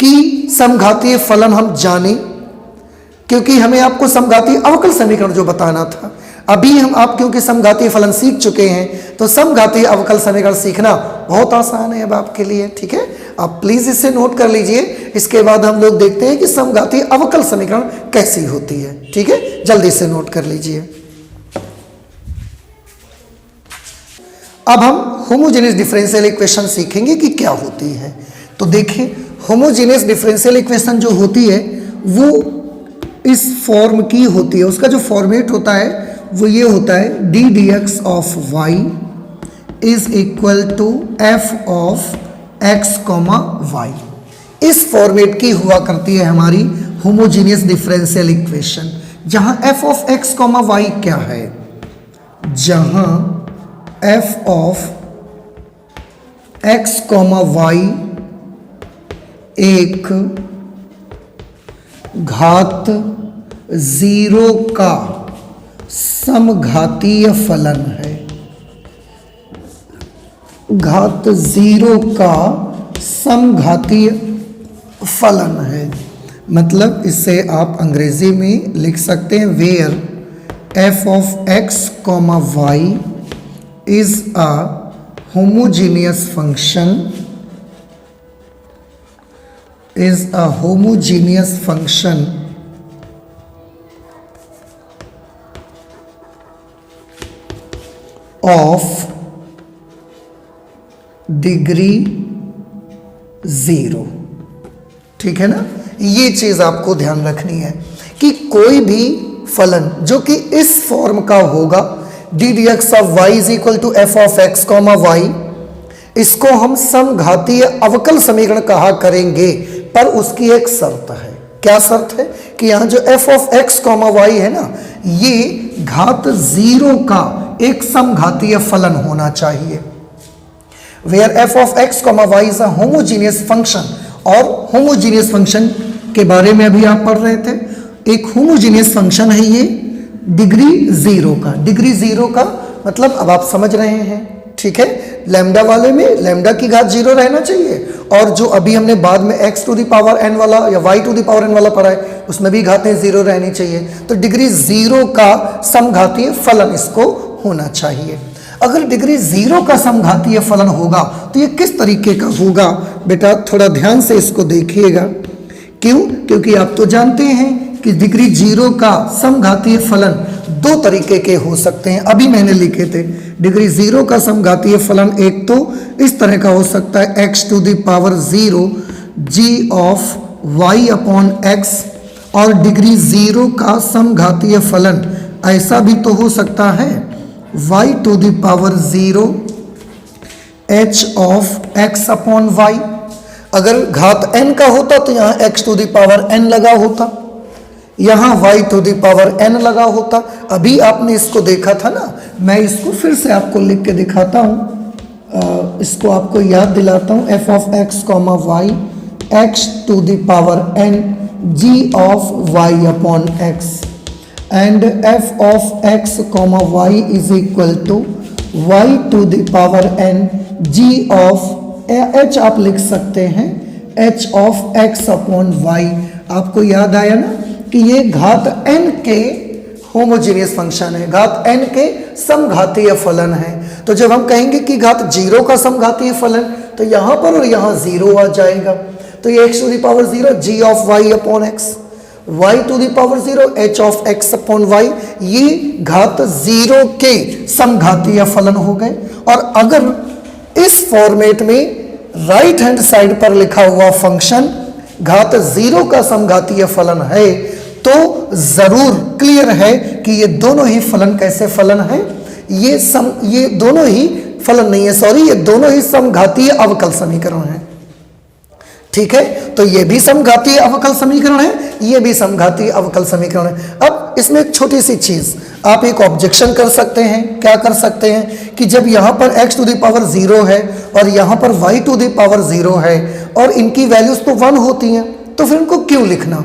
कि समघातीय फलन हम जाने, क्योंकि हमें आपको समघातीय अवकल समीकरण जो बताना था। अभी हम आप क्योंकि समघातीय फलन सीख चुके हैं तो समघातीय अवकल समीकरण सीखना बहुत आसान है अब आपके लिए। ठीक है, आप प्लीज इसे नोट कर लीजिए। इसके बाद हम लोग देखते हैं कि समघातीय अवकल समीकरण कैसी होती है। ठीक है, जल्दी से नोट कर लीजिए। अब हम होमोजेनियस डिफरेंशियल इक्वेशन सीखेंगे कि क्या होती है। तो देखिए, होमोजेनियस डिफरेंशियल इक्वेशन जो होती है वो इस फॉर्म की होती है। उसका जो फॉर्मेट होता है वो ये होता है, d d x of y is equal to f of x comma y. इस फॉर्मेट की हुआ करती है हमारी होमोजेनियस डिफरेंशियल इक्वेशन, जहां f of x comma y क्या है, जहां f of x comma y एक घात जीरो का समघातीय फलन है, घात जीरो का समघातीय फलन है। मतलब इसे आप अंग्रेजी में लिख सकते हैं, where f of x comma y is a homogeneous function, is a homogeneous function of degree 0। ठीक है ना, ये चीज आपको ध्यान रखनी है कि कोई भी फलन जो कि इस फॉर्म का होगा, d d x of y is equal to f of x comma y, इसको हम समघातीय अवकल समीकरण कहा करेंगे। पर उसकी एक शर्त है। क्या शर्त है कि यहां जो f of x comma y है ना, ये घात जीरो का एक समघातीय फलन होना चाहिए। Where f of x comma y is a homogeneous function, और होमोजीनियस फंक्शन के बारे में अभी आप पढ़ रहे थे। एक होमोजीनियस फंक्शन है ये डिग्री जीरो का। डिग्री जीरो का मतलब अब आप समझ रहे हैं। ठीक है, लैम्डा वाले में लैम्डा की घात जीरो रहना चाहिए, और जो अभी हमने बाद में x to the power n वाला या y to the power n वाला पढ़ा है उसमें भी घातें जीरो रहनी चाहिए। तो डिग्री जीरो का समघातीय फलन इसको होना चाहिए। अगर डिग्री जीरो का समघातीय फलन होगा तो ये किस तरीके का होगा बेटा, थोड़ा ध्यान से इसको देखिएगा। क्यों? क्योंकि आप तो जानते हैं कि डिग्री जीरो का समघातीय फलन दो तरीके के हो सकते हैं। अभी मैंने लिखे थे डिग्री जीरो का समघातीय फलन एक तो इस तरह का हो सकता है, x to the power zero g of y upon x, और डिग्री जीरो का समघातीय फलन ऐसा भी तो हो सकता है y to the power zero h of x upon y। अगर घात n का होता तो यहाँ x to the power n लगा होता, यहाँ y to the power n लगा होता। अभी आपने इसको देखा था ना, मैं इसको फिर से आपको लिख के दिखाता हूँ, इसको आपको याद दिलाता हूँ। F of x comma y x to the power n g of y upon x. And f of x comma y is equal to y to the power n g of h आप लिख सकते हैं h of x upon y. आपको याद आया ना कि ये घात n के होमोजीनियस फंक्शन है, घात n के समघातीय फलन है। तो जब हम कहेंगे कि घात 0 का समघातीय फलन, तो यहाँ पर और यहाँ 0 आ जाएगा। तो ये x to the power 0 g of y upon x, y to the power 0 h of x upon y, ये घात 0 के समघातीय फलन हो गए। और अगर इस फॉर्मेट में राइट हैंड साइड पर लिखा हुआ फंक्शन घात 0 का समघातीय फलन है, तो जरूर क्लियर है कि ये दोनों ही फलन कैसे फलन है, ये दोनों ही फलन नहीं है, सॉरी, ये दोनों ही समघातीय अवकल समीकरण है। ठीक है, तो ये भी समघातीय अवकल समीकरण है, ये भी समघातीय अवकल समीकरण है। अब इसमें एक छोटी सी चीज आप एक ऑब्जेक्शन कर सकते हैं। क्या कर सकते हैं कि जब यहां पर x टू द पावर 0 है और यहां पर y टू द पावर 0 है और इनकी वैल्यूज तो 1 होती हैं, तो फिर इनको क्यों लिखना?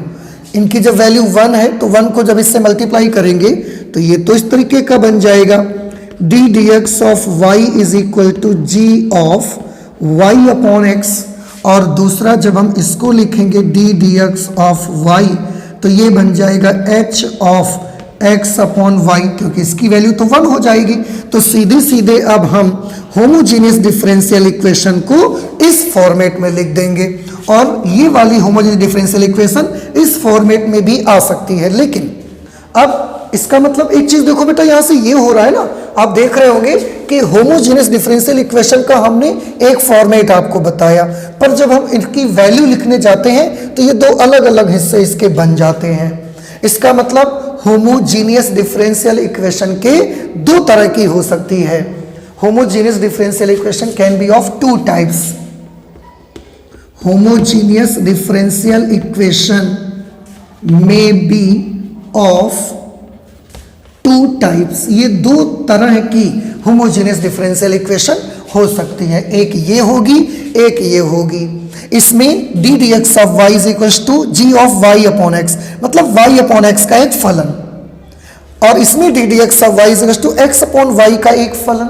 इनकी जब वैल्यू 1 है तो 1 को जब इससे मल्टीप्लाई करेंगे तो ये तो इस तरीके का बन जाएगा d dx of y is equal to g of y upon x, और दूसरा जब हम इसको लिखेंगे d dx ऑफ y तो ये बन जाएगा h of x upon y, क्योंकि इसकी वैल्यू तो 1 हो जाएगी। तो सीधे सीधे अब हम होमोजीनियस डिफरेंशियल इक्वेशन को इस फॉर्मेट में लिख देंगे, और ये वाली होमोजीनियस डिफरेंशियल इक्वेशन इस फॉर्मेट में भी आ सकती है। लेकिन अब इसका मतलब एक चीज देखो बेटा, यहां से ये हो रहा है ना, आप देख रहे होंगे कि होमोजीनियस डिफरेंशियल इक्वेशन का हमने एक फॉर्मेट आपको बताया, पर जब हम इनकी वैल्यू लिखने जाते हैं तो ये दो अलग अलग हिस्से इसके बन जाते हैं। इसका मतलब होमोजीनियस डिफरेंशियल इक्वेशन के दो तरह की हो सकती है। Homogeneous differential equation can be of two types. Homogeneous differential equation may be of two types. ये दो तरह की होमोजीनियस डिफरेंशियल इक्वेशन हो सकती है, एक ये होगी, एक ये होगी। इसमें d dx of y is equal to g of y upon x, मतलब y अपॉन x का एक फलन, और इसमें d dx of y is equal to x upon y का एक फलन।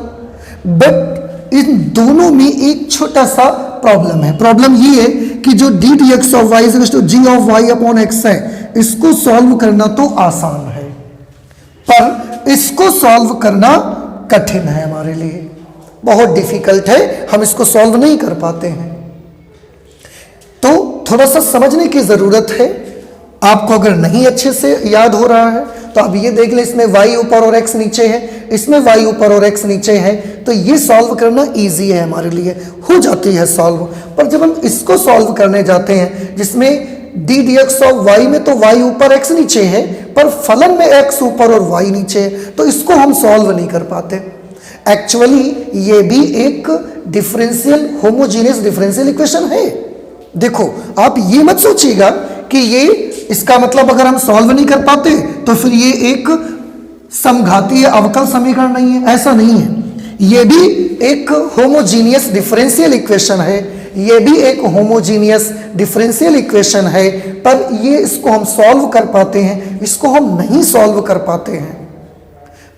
बट इन दोनों में एक छोटा सा प्रॉब्लम है। प्रॉब्लम ये है कि जो d dx of y is equal to g of y upon x है, इसको सॉल्व करना तो आसान है, पर इसको सॉल्व करना कठिन है, हमारे लिए बहुत डिफिकल्ट है, हम इसको सॉल्व नहीं कर पाते हैं। तो थोड़ा सा समझने की जरूरत है। आपको अगर नहीं अच्छे से याद हो रहा है तो आप ये देख लें, इसमें y ऊपर और x नीचे है, इसमें y ऊपर और x नीचे है, तो ये सॉल्व करना इजी है, हमारे लिए हो जाती है सॉल्व। पर जब हम इसको सॉल्व करने जाते हैं जिसमें d dx ऑफ y में तो y ऊपर x नीचे है, पर फलन में x ऊपर और y नीचे है, तो इसको हम सॉल्व नहीं कर पाते। एक्चुअली ये भी एक डिफरेंशियल होमोजीनियस डिफरेंशियल इक्वेशन है। देखो, आप ये मत सोचिएगा कि ये इसका मतलब अगर हम सॉल्व नहीं कर पाते तो फिर ये एक समघातीय अवकल समीकरण नहीं है, ऐसा नहीं है। ये भी एक होमोजीनियस डिफरेंशियल इक्वेशन है, ये भी एक होमोजीनियस डिफरेंशियल इक्वेशन है, पर ये इसको हम सॉल्व कर पाते हैं, इसको हम नहीं सॉल्व कर पाते हैं।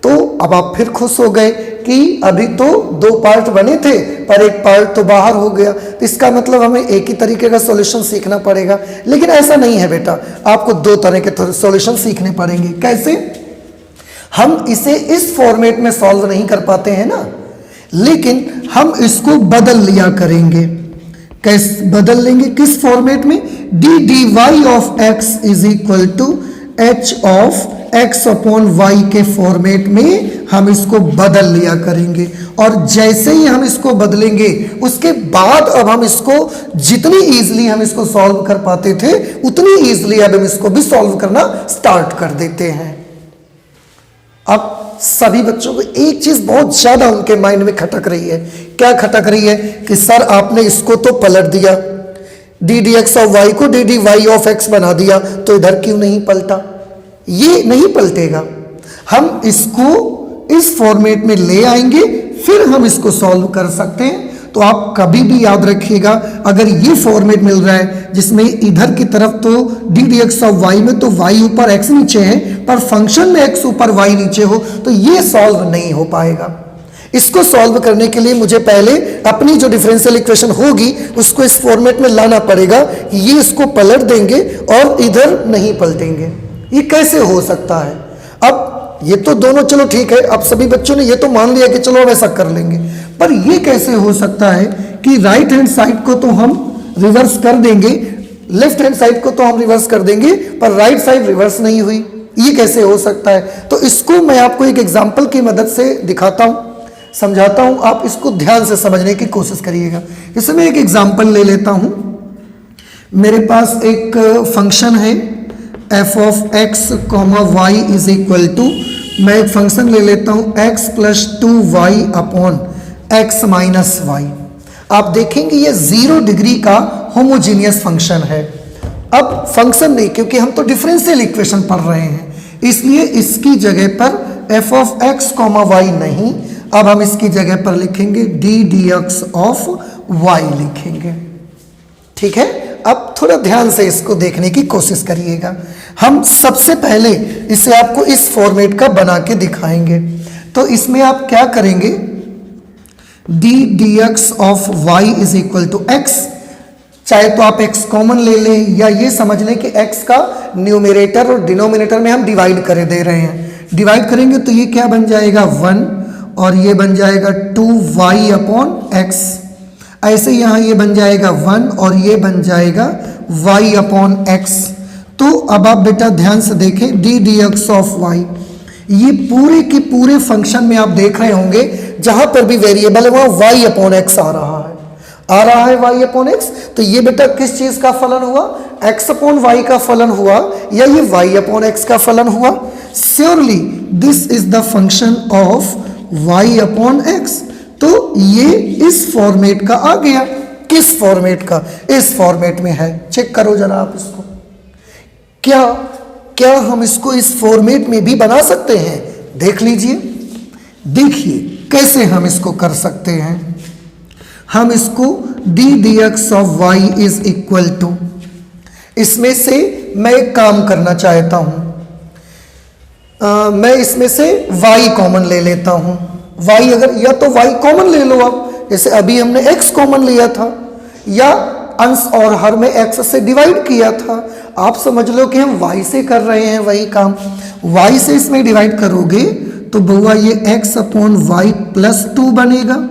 तो अब आप फिर खुश हो गए कि अभी तो दो पार्ट बने थे पर एक पार्ट तो बाहर हो गया, तो इसका मतलब हमें एक ही तरीके का सॉल्यूशन सीखना पड़ेगा। लेकिन ऐसा नहीं है बेटा, आपको दो तरह के सॉल्यूशन सीखने पड़ेंगे। कैसे? हम इसे इस फॉर्मेट में सॉल्व नहीं कर पाते हैं ना, लेकिन हम इसको बदल लिया करेंगे। कैसे बदल लेंगे? किस फॉर्मेट में? d dy of x is equal to h of x upon y के फॉर्मेट में हम इसको बदल लिया करेंगे। और जैसे ही हम इसको बदलेंगे उसके बाद अब हम इसको जितनी इजीली हम इसको सॉल्व कर पाते थे उतनी इजीली अब हम इसको भी सॉल्व करना स्टार्ट कर देते हैं। अब सभी बच्चों को एक चीज बहुत ज्यादा उनके माइंड में खटक रही है। क्या खटक रही है? कि सर आपने इसको तो पलट दिया, d dx ऑफ y को d dy ऑफ x बना दिया, तो इधर क्यों नहीं पलटा? ये नहीं पलटेगा। हम इसको इस फॉर्मेट में ले आएंगे, फिर हम इसको सॉल्व कर सकते हैं। तो आप कभी भी याद रखिएगा, अगर ये फॉर्मेट मिल रहा है जिसमें इधर की तरफ तो d d x of y में तो वाई ऊपर एक्स नीचे है, पर फंक्शन में एक्स ऊपर वाई नीचे हो, तो ये सॉल्व नहीं हो पाएगा। इसको सॉल्व करने के लिए मुझे पहले अपनी जो डिफरेंशियल इक्वेशन होगी उसको इस फॉर्मेट में लाना पड़ेगा। ये इसको पलट देंगे और इधर नहीं पलटेंगे। ये कैसे हो सकता है? अब ये तो दोनों चलो ठीक है, अब सभी बच्चों ने ये तो मान लिया कि चलो अब ऐसा कर लेंगे, पर ये कैसे हो सकता है कि राइट हैंड साइड को तो हम रिवर्स कर देंगे, लेफ्ट हैंड साइड को तो हम रिवर्स कर देंगे, पर राइट साइड रिवर्स नहीं हुई। ये कैसे हो सकता है? तो इसको मैं आपको एक एग्जाम्पल की मदद से दिखाता हूं, समझाता हूं, आप इसको ध्यान से समझने की कोशिश करिएगा। इसमें मैं एक एग्जाम्पल ले लेता हूं। मेरे पास एक फंक्शन है f of x comma y is equal to, मैं एक फंक्शन ले लेता हूं x plus 2y upon x minus y. आप देखेंगे ये 0 डिग्री का होमोजीनियस फंक्शन है। अब फंक्शन नहीं, क्योंकि हम तो डिफरेंशियल इक्वेशन पढ़ रहे हैं, इसलिए इसकी जगह पर f of x comma y नहीं, अब हम इसकी जगह पर लिखेंगे d d x of y लिखेंगे। ठीक है, अब थोड़ा ध्यान से इसको देखने की कोशिश करिएगा। हम सबसे पहले इसे आपको इस फॉर्मेट का बना के दिखाएंगे। तो इसमें आप क्या करेंगे, d d x of y is equal to x, चाहे तो आप x कॉमन ले लें या ये समझ लें कि x का न्यूमरेटर और डिनोमिनेटर में हम डिवाइड करे दे रहे हैं। डिवाइड करेंगे तो ये क्या बन जाएगा 1 और ये बन जाएगा 2y अपॉन x। ऐसे यहाँ ये बन जाएगा 1 और ये बन जाएगा y अपॉन x। तो अब आप बेटा ध्यान से देखें, d d x of y, ये पूरे के पूरे फंक्शन में आप देख रहे होंगे जहां पर भी वेरिएबल है वहां y अपॉन x आ रहा है y अपॉन x। तो ये बेटा किस चीज का फलन हुआ, x अपॉन y का फलन हुआ या ये y अपॉन x का फलन हुआ? Surely this is the function of y upon x। तो ये इस फॉर्मेट का आ गया। किस फॉर्मेट का? इस फॉर्मेट में है। चेक करो जरा आप इसको, क्या हम इसको इस फॉर्मेट में भी बना सकते हैं? देख लीजिए, देखिए कैसे हम इसको कर सकते हैं। हम इसको d d x of y is equal to, इसमें से मैं एक काम करना चाहता हूं, मैं इसमें से y कॉमन ले लेता हूं। y अगर, या तो y कॉमन ले लो आप, जैसे अभी हमने x कॉमन लिया था, या अंश और हर में x से डिवाइड किया था। आप समझ लो कि हम y से कर रहे हैं वही काम। y से इसमें डिवाइड करोगे तो बउआ ये x अपॉन वाई प्लस 2 बनेगा,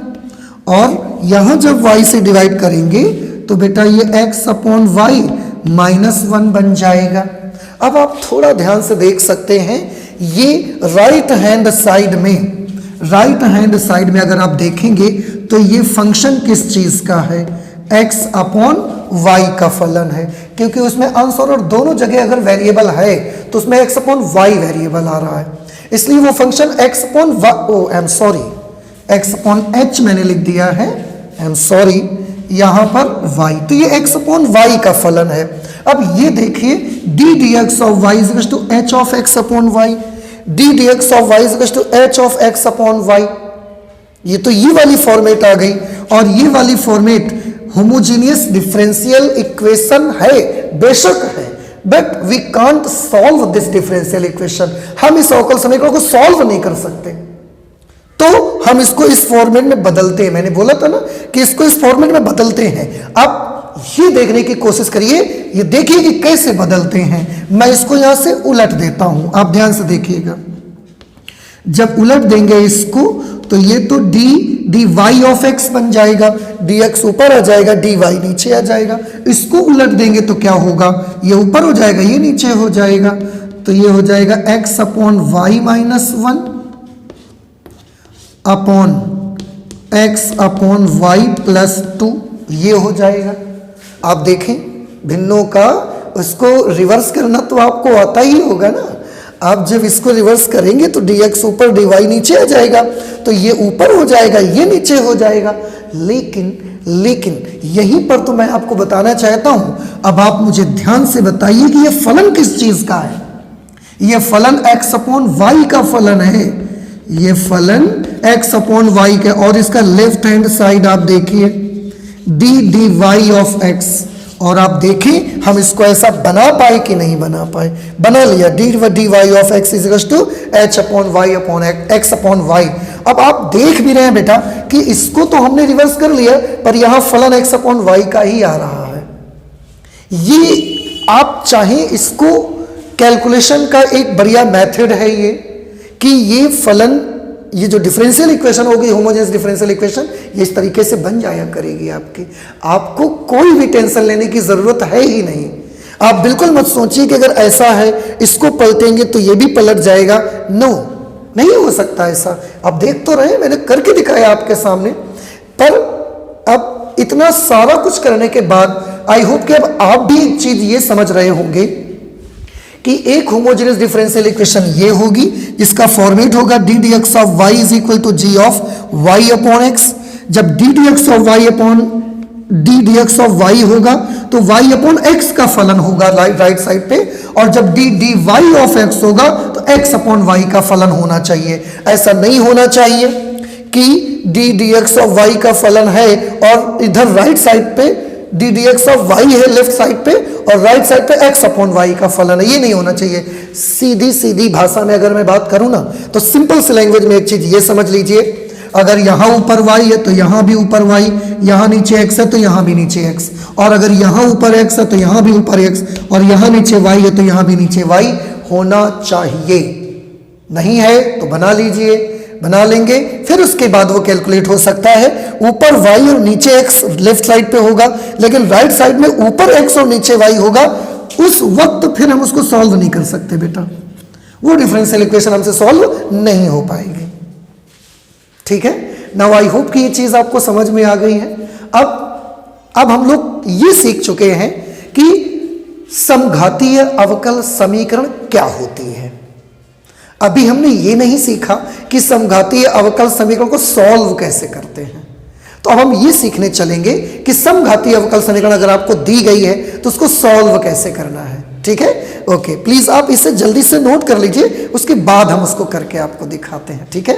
और यहां जब y से डिवाइड करेंगे तो बेटा ये x अपॉन वाई माइनस 1 बन जाएगा। अब आप थोड़ा ध्यान से देख सकते हैं, ये राइट हैंड साइड में अगर आप देखेंगे तो ये फंक्शन किस चीज का है, x अपॉन वाई का फलन है, क्योंकि उसमें अंश और दोनों जगह अगर वेरिएबल है तो उसमें x अपॉन वाई वेरिएबल आ रहा है, इसलिए वो function x upon x upon h मैंने लिख दिया है, यहां पर y, तो ये x अपॉन वाई का फलन है। अब ये देखिए d d x of y is to h of x upon y, d d x of y is to h of x upon y. ये तो ये वाली फॉर्मेट आ गई, और ये वाली फॉर्मेट होमोजीनियस डिफरेंशियल इक्वेशन है, बेशक है, but we can't solve this differential equation. हम इस अवकल समीकरण को सॉल्व नहीं कर सकते, तो हम इसको इस फॉर्मेट में बदलते हैं। मैंने बोला था ना कि इसको इस फॉर्मेट में बदलते हैं। अब ये देखने की कोशिश करिए, ये देखिए कि कैसे बदलते हैं। मैं इसको यहां से उलट देता हूं, आप ध्यान से देखिएगा। जब उलट देंगे इसको तो ये तो डी वाई ऑफ एक्स बन जाएगा, डी एक्स ऊपर आ जाएगा, डी वाई नीचे आ जाएगा। इसको उलट देंगे तो क्या होगा, ये ऊपर हो जाएगा, ये नीचे हो जाएगा, तो ये हो जाएगा x upon y minus 1 upon x upon y plus 2, ये हो जाएगा। आप देखें भिन्नों का उसको रिवर्स करना तो आपको आता ही होगा ना। आप जब इसको रिवर्स करेंगे तो dx ऊपर dy नीचे आ जाएगा, तो ये ऊपर हो जाएगा, ये नीचे हो जाएगा। लेकिन यहीं पर तो मैं आपको बताना चाहता हूं, अब आप मुझे ध्यान से बताइए कि ये फलन किस चीज का है। ये फलन x अपॉन वाई का फलन है, ये फलन एक्स अपॉन वाई का, और इसका लेफ्ट हैंड साइड आप देखिए d d y of x, और आप देखें हम इसको ऐसा बना पाए कि नहीं बना पाए। बना लिया, d y of x is equal to h upon y upon x upon y. अब आप देख भी रहे हैं बेटा कि इसको तो हमने रिवर्स कर लिया, पर यहां फलन एक्स अपॉन वाई का ही आ रहा है। ये आप चाहें इसको कैलकुलेशन का एक बढ़िया मेथड है ये, कि ये फलन, ये जो डिफरेंशियल इक्वेशन होगी, होमोजेनियस डिफरेंशियल इक्वेशन, ये इस तरीके से बन जाया करेगी आपकी। आपको कोई भी टेंशन लेने की जरूरत है ही नहीं। आप बिल्कुल मत सोचिए कि अगर ऐसा है इसको पलटेंगे तो ये भी पलट जाएगा। नो, नहीं हो सकता ऐसा। आप देख तो रहे, मैंने करके दिखाया आपके सामने। पर अब इतना सारा कुछ करने के बाद आई होप कि अब आप भी एक चीज ये समझ रहे होंगे कि एक होमोजेनियस डिफरेंशियल इक्वेशन ये होगी जिसका फॉर्मेट होगा d d x of y is equal to g of y upon x. जब d d x of y upon d d x of y होगा तो वाई अपॉन एक्स का फलन होगा राइट साइड पे, और जब d d y of x होगा तो एक्स अपॉन वाई का फलन होना चाहिए। ऐसा नहीं होना चाहिए कि d d x of y का फलन है और इधर राइट साइड पे d d x of y है लेफ्ट साइड पे, और राइट साइड पे एक्स अपॉन वाई का फलन है। ये नहीं होना चाहिए। सीधी सीधी भाषा में अगर मैं बात करूं ना, तो सिंपल सी लैंग्वेज में एक चीज ये समझ लीजिए, अगर यहां ऊपर वाई है तो यहां भी ऊपर वाई, यहां नीचे एक्स है तो यहां भी नीचे एक्स, और अगर यहां ऊपर एक्स है तो यहां भी ऊपर एक्स, और यहां नीचे वाई है तो यहां भी नीचे वाई होना चाहिए। नहीं है तो बना लीजिए, बना लेंगे, फिर उसके बाद वो कैलकुलेट हो सकता है। ऊपर वाई और नीचे एक्स लेफ्ट साइड पे होगा, लेकिन राइट साइड में ऊपर एक्स और नीचे वाई होगा, उस वक्त फिर हम उसको सॉल्व नहीं कर सकते बेटा। वो डिफरेंशियल इक्वेशन हमसे सॉल्व नहीं हो पाएगी। ठीक है, नाउ आई होप कि ये चीज आपको समझ में आ गई है। अब हम लोग ये सीख चुके हैं कि समघातीय अवकल समीकरण क्या होती है। अभी हमने ये नहीं सीखा कि समघातीय अवकल समीकरण को सॉल्व कैसे करते हैं। तो अब हम ये सीखने चलेंगे कि समघातीय अवकल समीकरण अगर आपको दी गई है तो उसको सॉल्व कैसे करना है। ठीक है, ओके, प्लीज आप इसे जल्दी से नोट कर लीजिए, उसके बाद हम उसको करके आपको दिखाते हैं। ठीक है,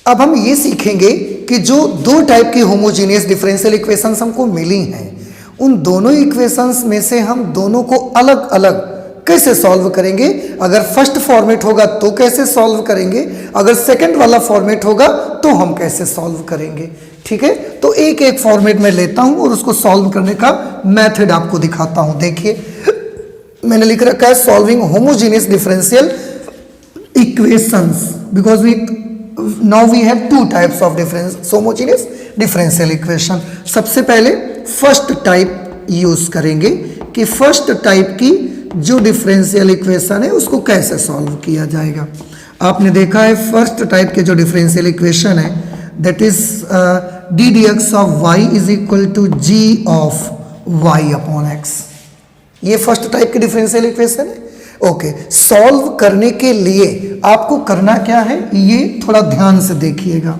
अब हम ये सीखेंगे कि जो दो टाइप की होमोजीनियस डिफरेंशियल इक्वेशंस हमको मिली हैं, उन दोनों इक्वेशंस में से हम दोनों को अलग अलग कैसे सॉल्व करेंगे। अगर फर्स्ट फॉर्मेट होगा तो कैसे सॉल्व करेंगे, अगर सेकंड वाला फॉर्मेट होगा तो हम कैसे सॉल्व करेंगे। ठीक है, तो एक एक फॉर्मेट में लेता हूं और उसको सॉल्व करने का मेथड आपको दिखाता हूं। देखिए, मैंने लिख रखा है solving homogeneous differential equations, because now we have two types of homogeneous differential equation। सबसे पहले फर्स्ट टाइप यूज करेंगे कि फर्स्ट टाइप की जो डिफरेंशियल इक्वेशन है उसको कैसे सॉल्व किया जाएगा। आपने देखा है फर्स्ट टाइप के जो डिफरेंशियल इक्वेशन है that is d d x of y is equal to g of y upon x. ये फर्स्ट टाइप की डिफरेंशियल इक्वेशन है। ओके, सॉल्व करने के लिए आपको करना क्या है, ये थोड़ा ध्यान से देखिएगा।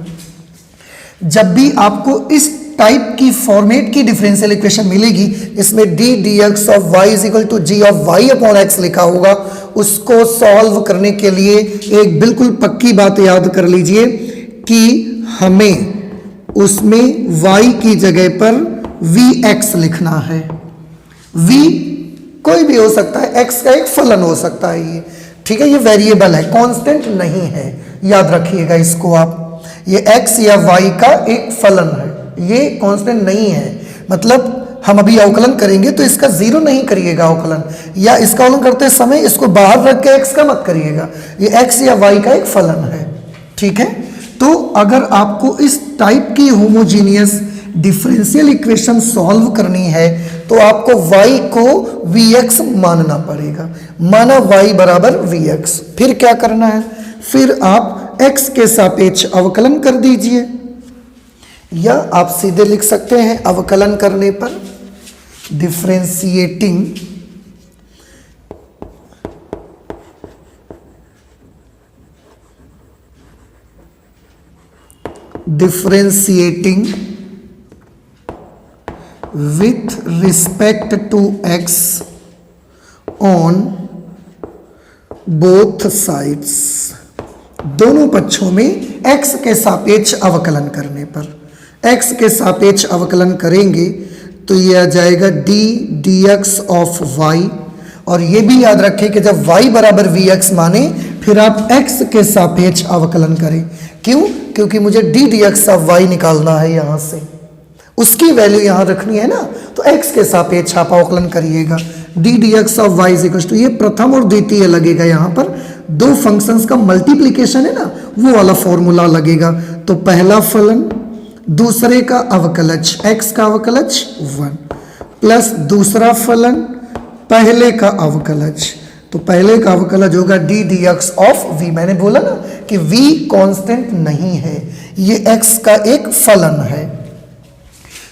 जब भी आपको इस टाइप की फॉर्मेट की डिफरेंशियल इक्वेशन मिलेगी इसमें d d x of y is equal to g of y upon x लिखा होगा, उसको सॉल्व करने के लिए एक बिल्कुल पक्की बात याद कर लीजिए कि हमें उसमें y की जगह पर vx लिखना है। v कोई भी हो सकता है, x का एक फलन हो सकता है ये। ठीक है, ये वेरिएबल है, कांस्टेंट नहीं है, याद रखिएगा इसको आप। ये x या y का एक फलन है, ये कांस्टेंट नहीं है। मतलब हम अभी अवकलन करेंगे तो इसका जीरो नहीं करिएगा अवकलन, या इसका अवकलन करते समय इसको बाहर रख के x का मत करिएगा, ये x या y का एक फलन है। ठीक है, तो अगर आपको इस टाइप की होमोजीनियस डिफरेंशियल इक्वेशन सॉल्व करनी है तो आपको y को vx मानना पड़ेगा। माना y बराबर vx, फिर क्या करना है, फिर आप x के सापेक्ष अवकलन कर दीजिए, या आप सीधे लिख सकते हैं अवकलन करने पर differentiating with respect to x on both sides। दोनों पक्षों में x के सापेक्ष अवकलन करने पर, x के सापेक्ष अवकलन करेंगे तो ये आ जाएगा d dx ऑफ y। और ये भी याद रखें कि जब y बराबर vx माने फिर आप x के सापेक्ष अवकलन करें। क्यों? क्योंकि मुझे d dx ऑफ y निकालना है, यहाँ से उसकी वैल्यू यहाँ रखनी है ना, तो x के सापेक्ष आप अवकलन करिएगा। d dx of y is equal to, ये प्रथम और द्वितीय लगेगा, यहाँ पर दो फंक्शंस का मल्टीप्लिकेशन है ना, वो वाला फॉर्मूला लगेगा। तो पहला फलन दूसरे का अवकलज, x का अवकलज 1 प्लस दूसरा फलन पहले का अवकलज, तो पहले का अवकलज होगा d dx ऑफ v। मैंने बोला ना कि v कांस्टेंट नहीं है, ये x का एक फलन है।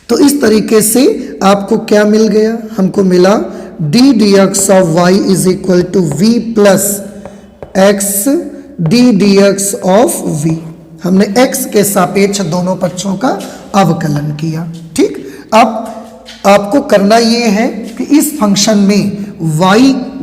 तो इस तरीके से आपको क्या मिल गया? हमको मिला d dx of y is equal to v plus x d dx of v। हमने x के सापेक्ष दोनों पक्षों का अवकलन किया। ठीक, अब आपको करना ये है कि इस फंक्शन में y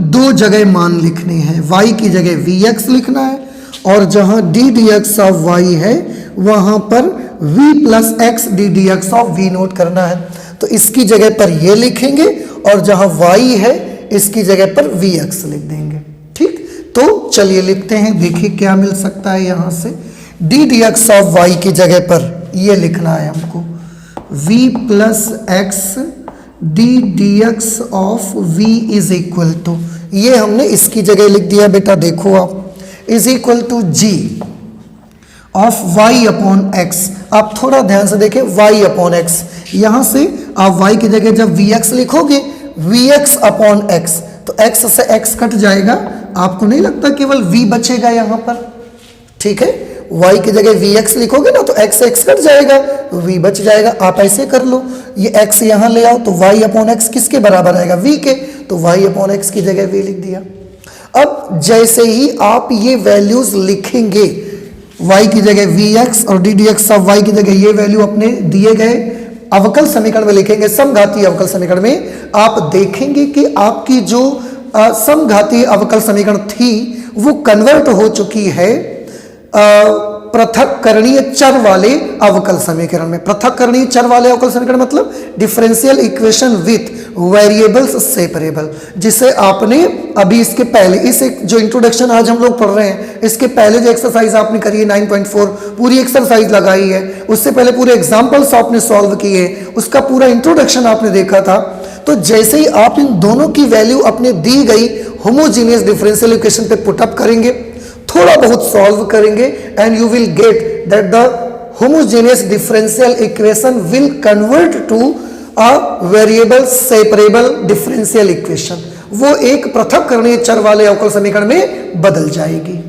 दो जगह मान लिखने हैं, y की जगह vx लिखना है और जहां d dx ऑफ y है वहां पर v plus x d dx of v note करना है। तो इसकी जगह पर ये लिखेंगे और जहां y है इसकी जगह पर vx लिख देंगे। ठीक, तो चलिए लिखते हैं, देखिए क्या मिल सकता है। यहां से d dx ऑफ y की जगह पर ये लिखना है हमको v plus x d dx of v is equal to, ये हमने इसकी जगह लिख दिया बेटा, देखो आप, is equal to g of y upon x। आप थोड़ा ध्यान से देखें, y अपॉन x, यहां से आप y की जगह जब vx लिखोगे vx अपॉन x, तो x से x कट जाएगा, आपको नहीं लगता केवल v बचेगा यहां पर? ठीक है, y की जगह vx लिखोगे ना तो x से x कट जाएगा, v बच जाएगा। आप ऐसे कर लो, ये x यहां ले आओ तो y अपॉन x किसके बराबर आएगा? v के, तो y अपॉन x की जगह v लिख दिया। अब जैसे ही आप ये वैल्यूज लिखेंगे, y की जगह vx और d dx ऑफ y की जगह ये वैल्यू अपने दिए गए अवकल समीकरण में लिखेंगे, समघातीय अवकल समीकरण में, आप देखेंगे कि आपकी जो समघातीय अवकल समीकरण थी वो कन्वर्ट हो चुकी है पृथक्करणीय चर वाले अवकल समीकरण में। पृथक्करणीय चर वाले अवकल समीकरण मतलब differential equation with variables separable, जिसे आपने अभी इसके पहले इस एक जो इंट्रोडक्शन आज हम लोग पढ़ रहे हैं, इसके पहले जो एक्सरसाइज आपने करी है 9.4 पूरी एक्सरसाइज लगाई है, उससे पहले पूरे एग्जाम्पल्स आपने सॉल्व किए, उसका पूरा इंट्रोडक्शन आपने देखा था। तो जैसे ही आप इन दोनों की वैल्यू अपने दी गई होमोजीनियस डिफरेंशियल इक्वेशन पे पुटअप करेंगे, थोड़ा बहुत सॉल्व करेंगे, and you will get that the homogeneous differential equation will convert to a variable separable differential equation. वो एक पृथक्करणीय चर वाले अवकल समीकरण में बदल जाएगी,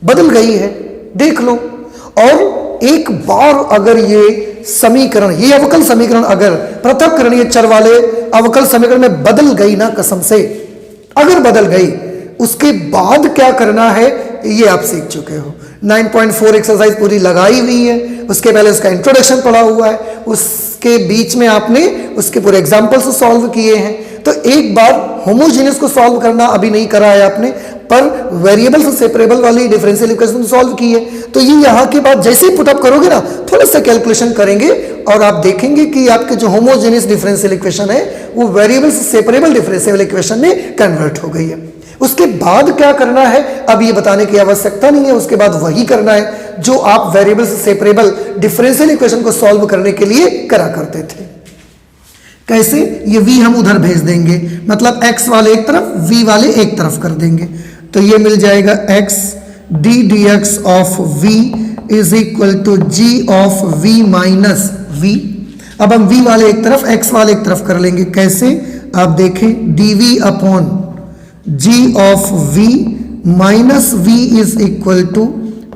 बदल गई है, देख लो। और एक बार अगर ये समीकरण, ये अवकल समीकरण अगर पृथक्करणीय चर वाले अवकल समीकरण में बदल गई ना, कसम से अगर बदल गई, उसके बाद क्या करना है ये आप सीख चुके हो। 9.4 एक्सरसाइज पूरी लगाई हुई है, उसके पहले उसका इंट्रोडक्शन पढ़ा हुआ है, उसके बीच में आपने उसके पूरे एग्जांपल्स सॉल्व किए हैं। तो एक बार होमोजेनियस को सॉल्व करना अभी नहीं करा है आपने, पर वेरिएबल से सेपरेबल वाली डिफरेंशियल इक्वेशन सॉल्व की है। तो ये यहाँ के बाद जैसे ही पुटअप करोगे ना, थोड़ा सा कैलकुलेशन करेंगे और आप देखेंगे कि आपके जो होमोजेनियस डिफरेंशियल इक्वेशन है वो वेरिएबल से सेपरेबल डिफरेंशियल इक्वेशन में कन्वर्ट हो गई है। उसके बाद क्या करना है अब ये बताने की आवश्यकता नहीं है, उसके बाद वही करना है जो आप वेरिएबल से सेपरेबल डिफरेंशियल इक्वेशन को सॉल्व करने के लिए करा करते थे। कैसे? ये v हम उधर भेज देंगे, मतलब x वाले एक तरफ v वाले एक तरफ कर देंगे, तो ये मिल जाएगा x d dx of v is equal to g of v minus v। अब हम v वाले एक तरफ x वाले एक तरफ कर लेंगे, कैसे? आप देखें dv upon g of v minus v is equal to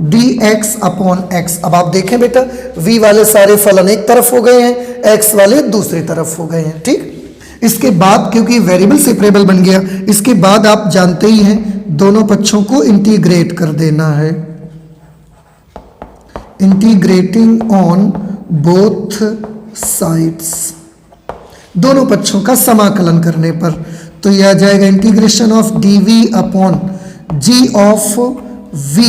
dx upon x। अब आप देखें बेटा, v वाले सारे फलन एक तरफ हो गए हैं, x वाले दूसरी तरफ हो गए हैं। ठीक, इसके बाद क्योंकि वेरिएबल सेपरेबल बन गया, इसके बाद आप जानते ही हैं दोनों पक्षों को इंटीग्रेट कर देना है, इंटीग्रेटिंग ऑन बोथ साइड्स, दोनों पक्षों का समाकलन करने पर। तो यह आ जाएगा integration of dv upon g of v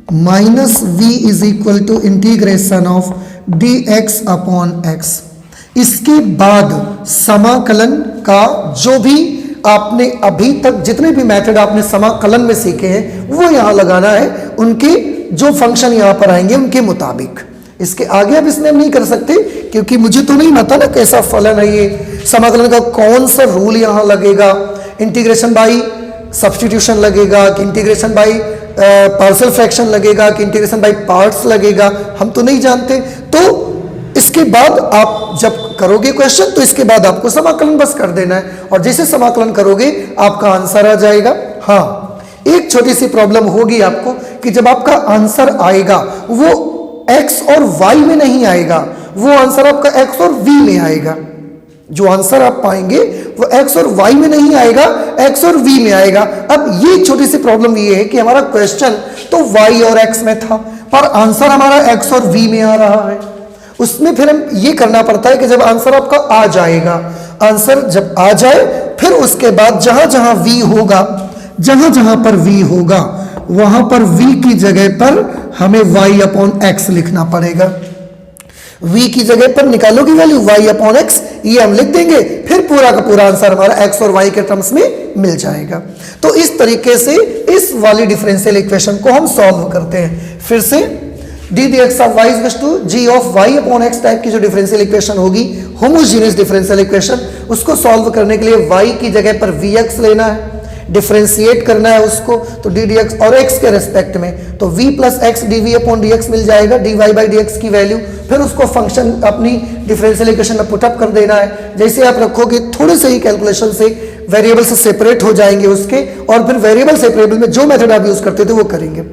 minus v is equal to integration of d x upon x. इसके बाद समाकलन का जो भी आपने अभी तक जितने भी मेथड आपने समाकलन में सीखे हैं वो यहां लगाना है, उनके जो फंक्शन यहां पर आएंगे उनके मुताबिक। इसके आगे अब इसमें हम नहीं कर सकते क्योंकि मुझे तो नहीं पता ना कैसा फलन है ये, समाकलन का कौन सा रूल यहां लगेगा, इंटीग्रेशन बाई सब्स्टिट्यूशन लगेगा कि इंटीग्रेशन बाई पार्शियल फ्रैक्शन लगेगा कि इंटीग्रेशन बाई पार्ट्स लगेगा, हम तो नहीं जानते। तो इसके बाद आप जब करोगे क्वेश्चन तो इसके बाद आपको समाकलन बस कर देना है और जैसे समाकलन करोगे आपका आंसर आ जाएगा। हाँ, एक छोटी सी प्रॉब्लम होगी आपको कि जब आपका आंसर आएगा वो x और y में नहीं आएगा, वो आंसर आपका x और v में आएगा। जो आंसर आप पाएंगे वो x और y में नहीं आएगा, x और v में आएगा। अब ये छोटी सी प्रॉब्लम ये है कि हमारा क्वेश्चन तो y और x में था पर आंसर हमारा x और v में आ रहा है। उसमें फिर हम ये करना पड़ता है कि जब आंसर आपका आ जाएगा, आंसर जब आ जाए फिर उसके बाद जहां जहां v होगा, जहां जहां पर v होगा वहां पर v की जगह पर हमें y अपॉन x लिखना पड़ेगा। v की जगह पर निकालोगे वैल्यू y अपॉन x, ये हम लिख देंगे, फिर पूरा का पूरा आंसर हमारा x और y के टर्म्स में मिल जाएगा। तो इस तरीके से इस वाली डिफरेंशियल इक्वेशन को हम सॉल्व करते हैं। फिर से d d x of y equals to g of y upon x type की जो डिफरेंशियल इक्वेशन होगी, होमोजेनियस डिफरेंशियल इक्वेशन, उसको सॉल्व करने के लिए y की जगह पर vx लेना है, डिफरेंशिएट करना है उसको, तो डी डी एक्स और x के रेस्पेक्ट में तो v plus x d v upon d x मिल जाएगा, d y by d x की वैल्यू, फिर उसको फंक्शन अपनी डिफरेंशियल इक्वेशन में पुटअप कर देना है। जैसे आप रखोगे थोड़े से ही कैलकुलेशन से वेरिएबल से सेपरेट हो जाएंगे उसके, और फिर वेरिएबल सेपरेबल में जो मेथड आप यूज करते थे वो करेंगे।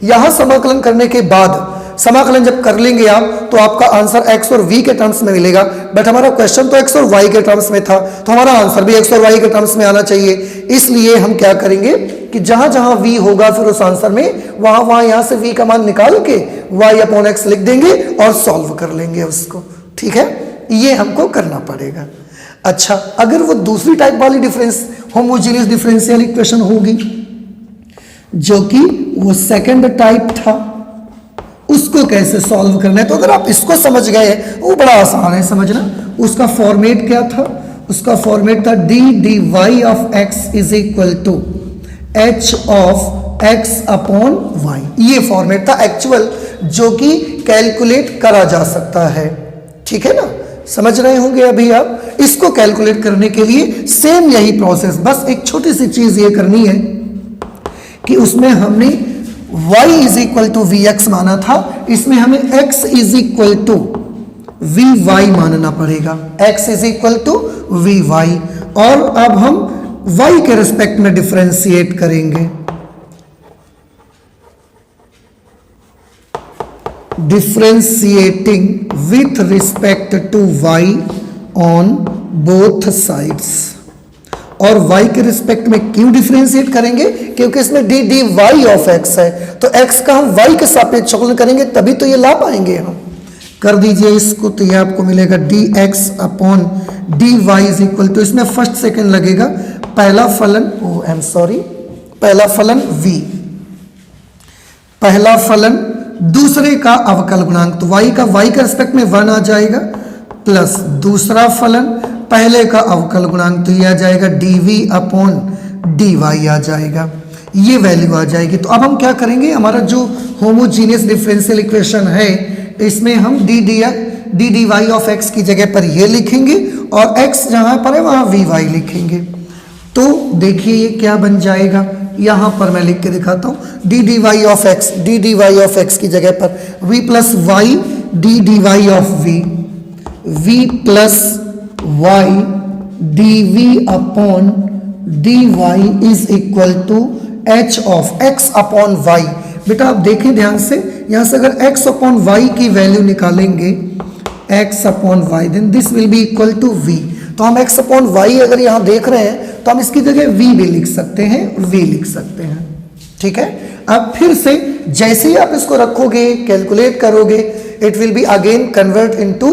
यहां समाकलन करने के बाद समाकलन जब कर लेंगे आप तो आपका आंसर x और v के टर्म्स में मिलेगा, बट हमारा क्वेश्चन तो x और y के टर्म्स में था तो हमारा आंसर भी x और y के टर्म्स में आना चाहिए। इसलिए हम क्या करेंगे कि जहां जहां v होगा फिर उस आंसर में वहां वहां यहां से v का मान निकाल के y अपॉन x लिख देंगे और सॉल्व कर लेंगे उसको। ठीक है, ये हमको करना पड़ेगा। अच्छा, अगर वो दूसरी टाइप वाली डिफरेंस होमोजेनियस डिफरेंशियल इक्वेशन होगी जो कि वो सेकंड टाइप था, उसको कैसे सॉल्व करना है, तो अगर आप इसको समझ गए वो बड़ा आसान है समझना। उसका फॉर्मेट क्या था? उसका फॉर्मेट था d d y of x is equal to h of x upon y. ये फॉर्मेट था एक्चुअल, जो कि कैलकुलेट करा जा सकता है। ठीक है ना, समझ रहे होंगे अभी आप। इसको कैलकुलेट करने के लिए सेम यही प्रोसेस, बस एक छोटी सी चीज ये करनी है कि उसमें हमने y is equal to v x माना था, इसमें हमें x is equal to v y मानना पड़ेगा, x is equal to v y. और अब हम y के रिस्पेक्ट में डिफरेंशिएट करेंगे, differentiating with respect to y on both sides. और y के रिस्पेक्ट में क्यों डिफरेंशिएट करेंगे? क्योंकि इसमें d d y of x है, तो x का हम y के सापेक्ष अवकलन करेंगे तभी तो ये ला पाएंगे हम। कर दीजिए इसको, तो ये आपको मिलेगा d x upon d y is equal to, इसमें फर्स्ट सेकंड लगेगा, पहला फलन पहला फलन v, पहला फलन दूसरे का अवकल गुणांक, तो y का y के रिस्पेक्ट में 1 आ जाएगा, प्लस दूसरा फलन पहले का अवकल गुणांक, तो ये आ जाएगा dv अपॉन dy आ जाएगा, ये वैल्यू आ जाएगी। तो अब हम क्या करेंगे, हमारा जो होमोजीनियस डिफरेंशियल इक्वेशन है इसमें हम d d y of x की जगह पर ये लिखेंगे और x जहां पर है वहां वी वाई लिखेंगे। तो देखिए ये क्या बन जाएगा, यहां पर मैं लिख के दिखाता हूं, d d y of x की जगह पर v plus y d d y of v plus y dv upon dy is equal to h of x upon y। बेटा आप देखें ध्यान से, यहां से अगर x अपॉन y की वैल्यू निकालेंगे, x upon y, then this will be equal to v। तो हम x अपॉन y अगर यहां देख रहे हैं तो हम इसकी जगह v भी लिख सकते हैं, v लिख सकते हैं। ठीक है, अब फिर से जैसे ही आप इसको रखोगे, कैलकुलेट करोगे, it will be again convert into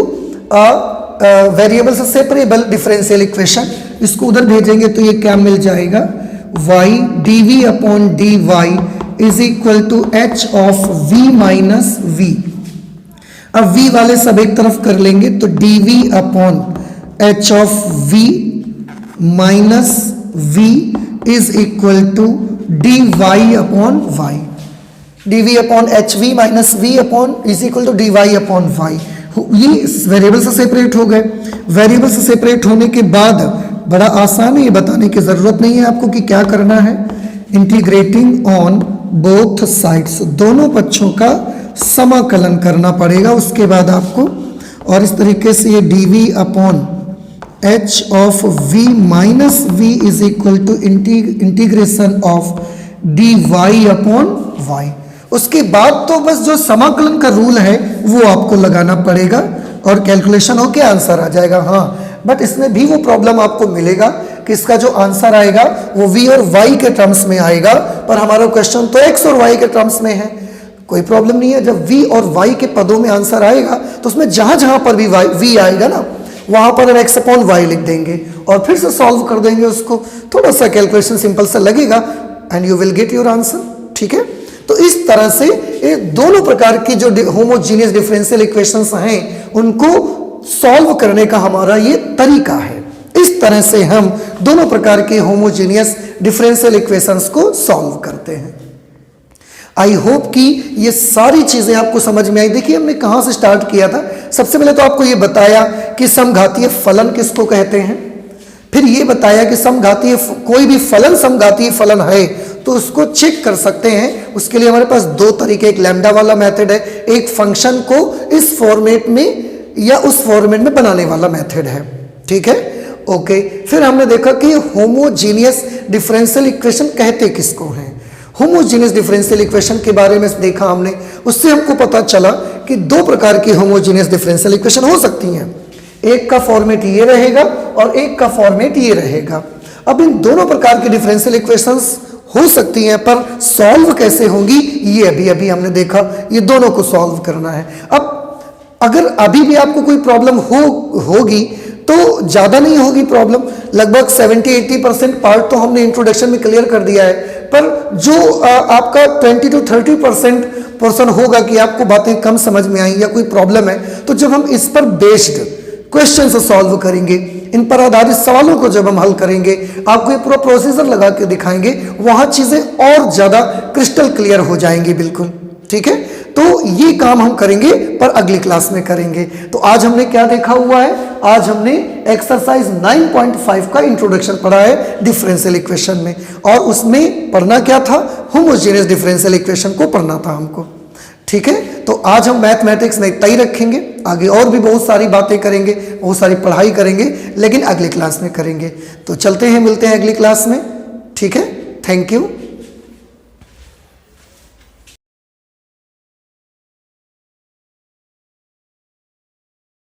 variable से सेपरेबल डिफरेंशियल इक्वेशन। इसको उधर भेजेंगे तो ये क्या मिल जाएगा, y dv upon dy is equal to h of v minus v. अब v वाले सब एक तरफ कर लेंगे तो dv upon h of v minus v is equal to dy upon y। dv upon h v minus v upon is equal to dy upon y। ये variable से सेपरेट हो गए। वेरिएबल से सेपरेट होने के बाद बड़ा आसान है, ये बताने की जरूरत नहीं है आपको कि क्या करना है। इंटीग्रेटिंग ऑन बोथ साइड्स, दोनों पक्षों का समाकलन करना पड़ेगा उसके बाद आपको, और इस तरीके से ये dv upon h of v minus v is equal to integration of dy upon y। उसके बाद तो बस जो समाकलन का रूल है वो आपको लगाना पड़ेगा और कैलकुलेशन होके आंसर आ जाएगा। हाँ, बट इसमें भी वो प्रॉब्लम आपको मिलेगा कि इसका जो आंसर आएगा वो v और y के टर्म्स में आएगा, पर हमारा क्वेश्चन तो x और y के टर्म्स में है। कोई प्रॉब्लम नहीं है, जब v और y के पदों में आंसर आएगा तो उसमें जहां जहां पर भी v आएगा ना, वहां पर हम x अपॉन y लिख देंगे और फिर से सॉल्व कर देंगे उसको। थोड़ा सा कैलकुलेशन सिंपल सा लगेगा and you will get your answer. ठीक है, तो इस तरह से ये दोनों प्रकार की जो होमोजीनियस डिफरेंशियल इक्वेशंस हैं उनको सॉल्व करने का हमारा ये तरीका है। इस तरह से हम दोनों प्रकार के होमोजीनियस डिफरेंशियल इक्वेशंस को सॉल्व करते हैं। आई होप कि ये सारी चीजें आपको समझ में आई। देखिए हमने कहां से स्टार्ट किया था। सबसे पहले तो आपको ये बताया कि समघातीय फलन किसको कहते हैं, फिर ये बताया कि समघातीय कोई भी फलन समघातीय फलन है तो उसको चेक कर सकते हैं। उसके लिए हमारे पास दो तरीके, एक लैम्डा वाला मेथड है, एक फंक्शन को इस फॉर्मेट में या उस फॉर्मेट में बनाने वाला मेथड है। ठीक है, ओके। फिर हमने देखा कि होमोजीनियस डिफरेंशियल इक्वेशन कहते किसको हैं। होमोजीनियस डिफरेंशियल इक्वेशन के बारे में देखा हमने, उससे हमको पता चला कि दो प्रकार की होमोजीनियस डिफरेंशियल इक्वेशन हो सकती हैं। एक का फॉर्मेट ये रहेगा और एक का फॉर्मेट ये रहेगा। अब इन दोनों प्रकार की डिफरेंशियल इक्वेशंस हो सकती हैं, पर सॉल्व कैसे होंगी ये अभी हमने देखा। ये दोनों को सॉल्व करना है। अब अगर अभी भी आपको कोई प्रॉब्लम होगी तो ज़्यादा नहीं होगी प्रॉब्लम, लगभग 70-80% पार्ट तो हमने इंट्रोडक्शन में क्लियर कर दिया है, पर जो आपका 20 to 30% पोर्शन होगा कि आपको बातें कम समझ में आई या कोई प्रॉब्लम है, तो जब हम इस पर बेस्ड क्वेश्चन से सॉल्व करेंगे, इन पर आधारित सवालों को जब हम हल करेंगे, आपको ये पूरा प्रोसीजर लगा के दिखाएंगे, वहां चीजें और ज्यादा क्रिस्टल क्लियर हो जाएंगी। बिल्कुल ठीक है, तो ये काम हम करेंगे पर अगली क्लास में करेंगे। तो आज हमने क्या देखा हुआ है, आज हमने एक्सरसाइज 9.5 का इंट्रोडक्शन पढ़ा है डिफरेंशियल इक्वेशन में, और उसमें पढ़ना क्या था, होमोजेनियस डिफरेंशियल इक्वेशन को पढ़ना था हमको। ठीक है, तो आज हम मैथमेटिक्स में इतना ही रखेंगे, आगे और भी बहुत सारी बातें करेंगे, बहुत सारी पढ़ाई करेंगे, लेकिन अगली क्लास में करेंगे। तो चलते हैं, मिलते हैं अगली क्लास में। ठीक है, थैंक यू।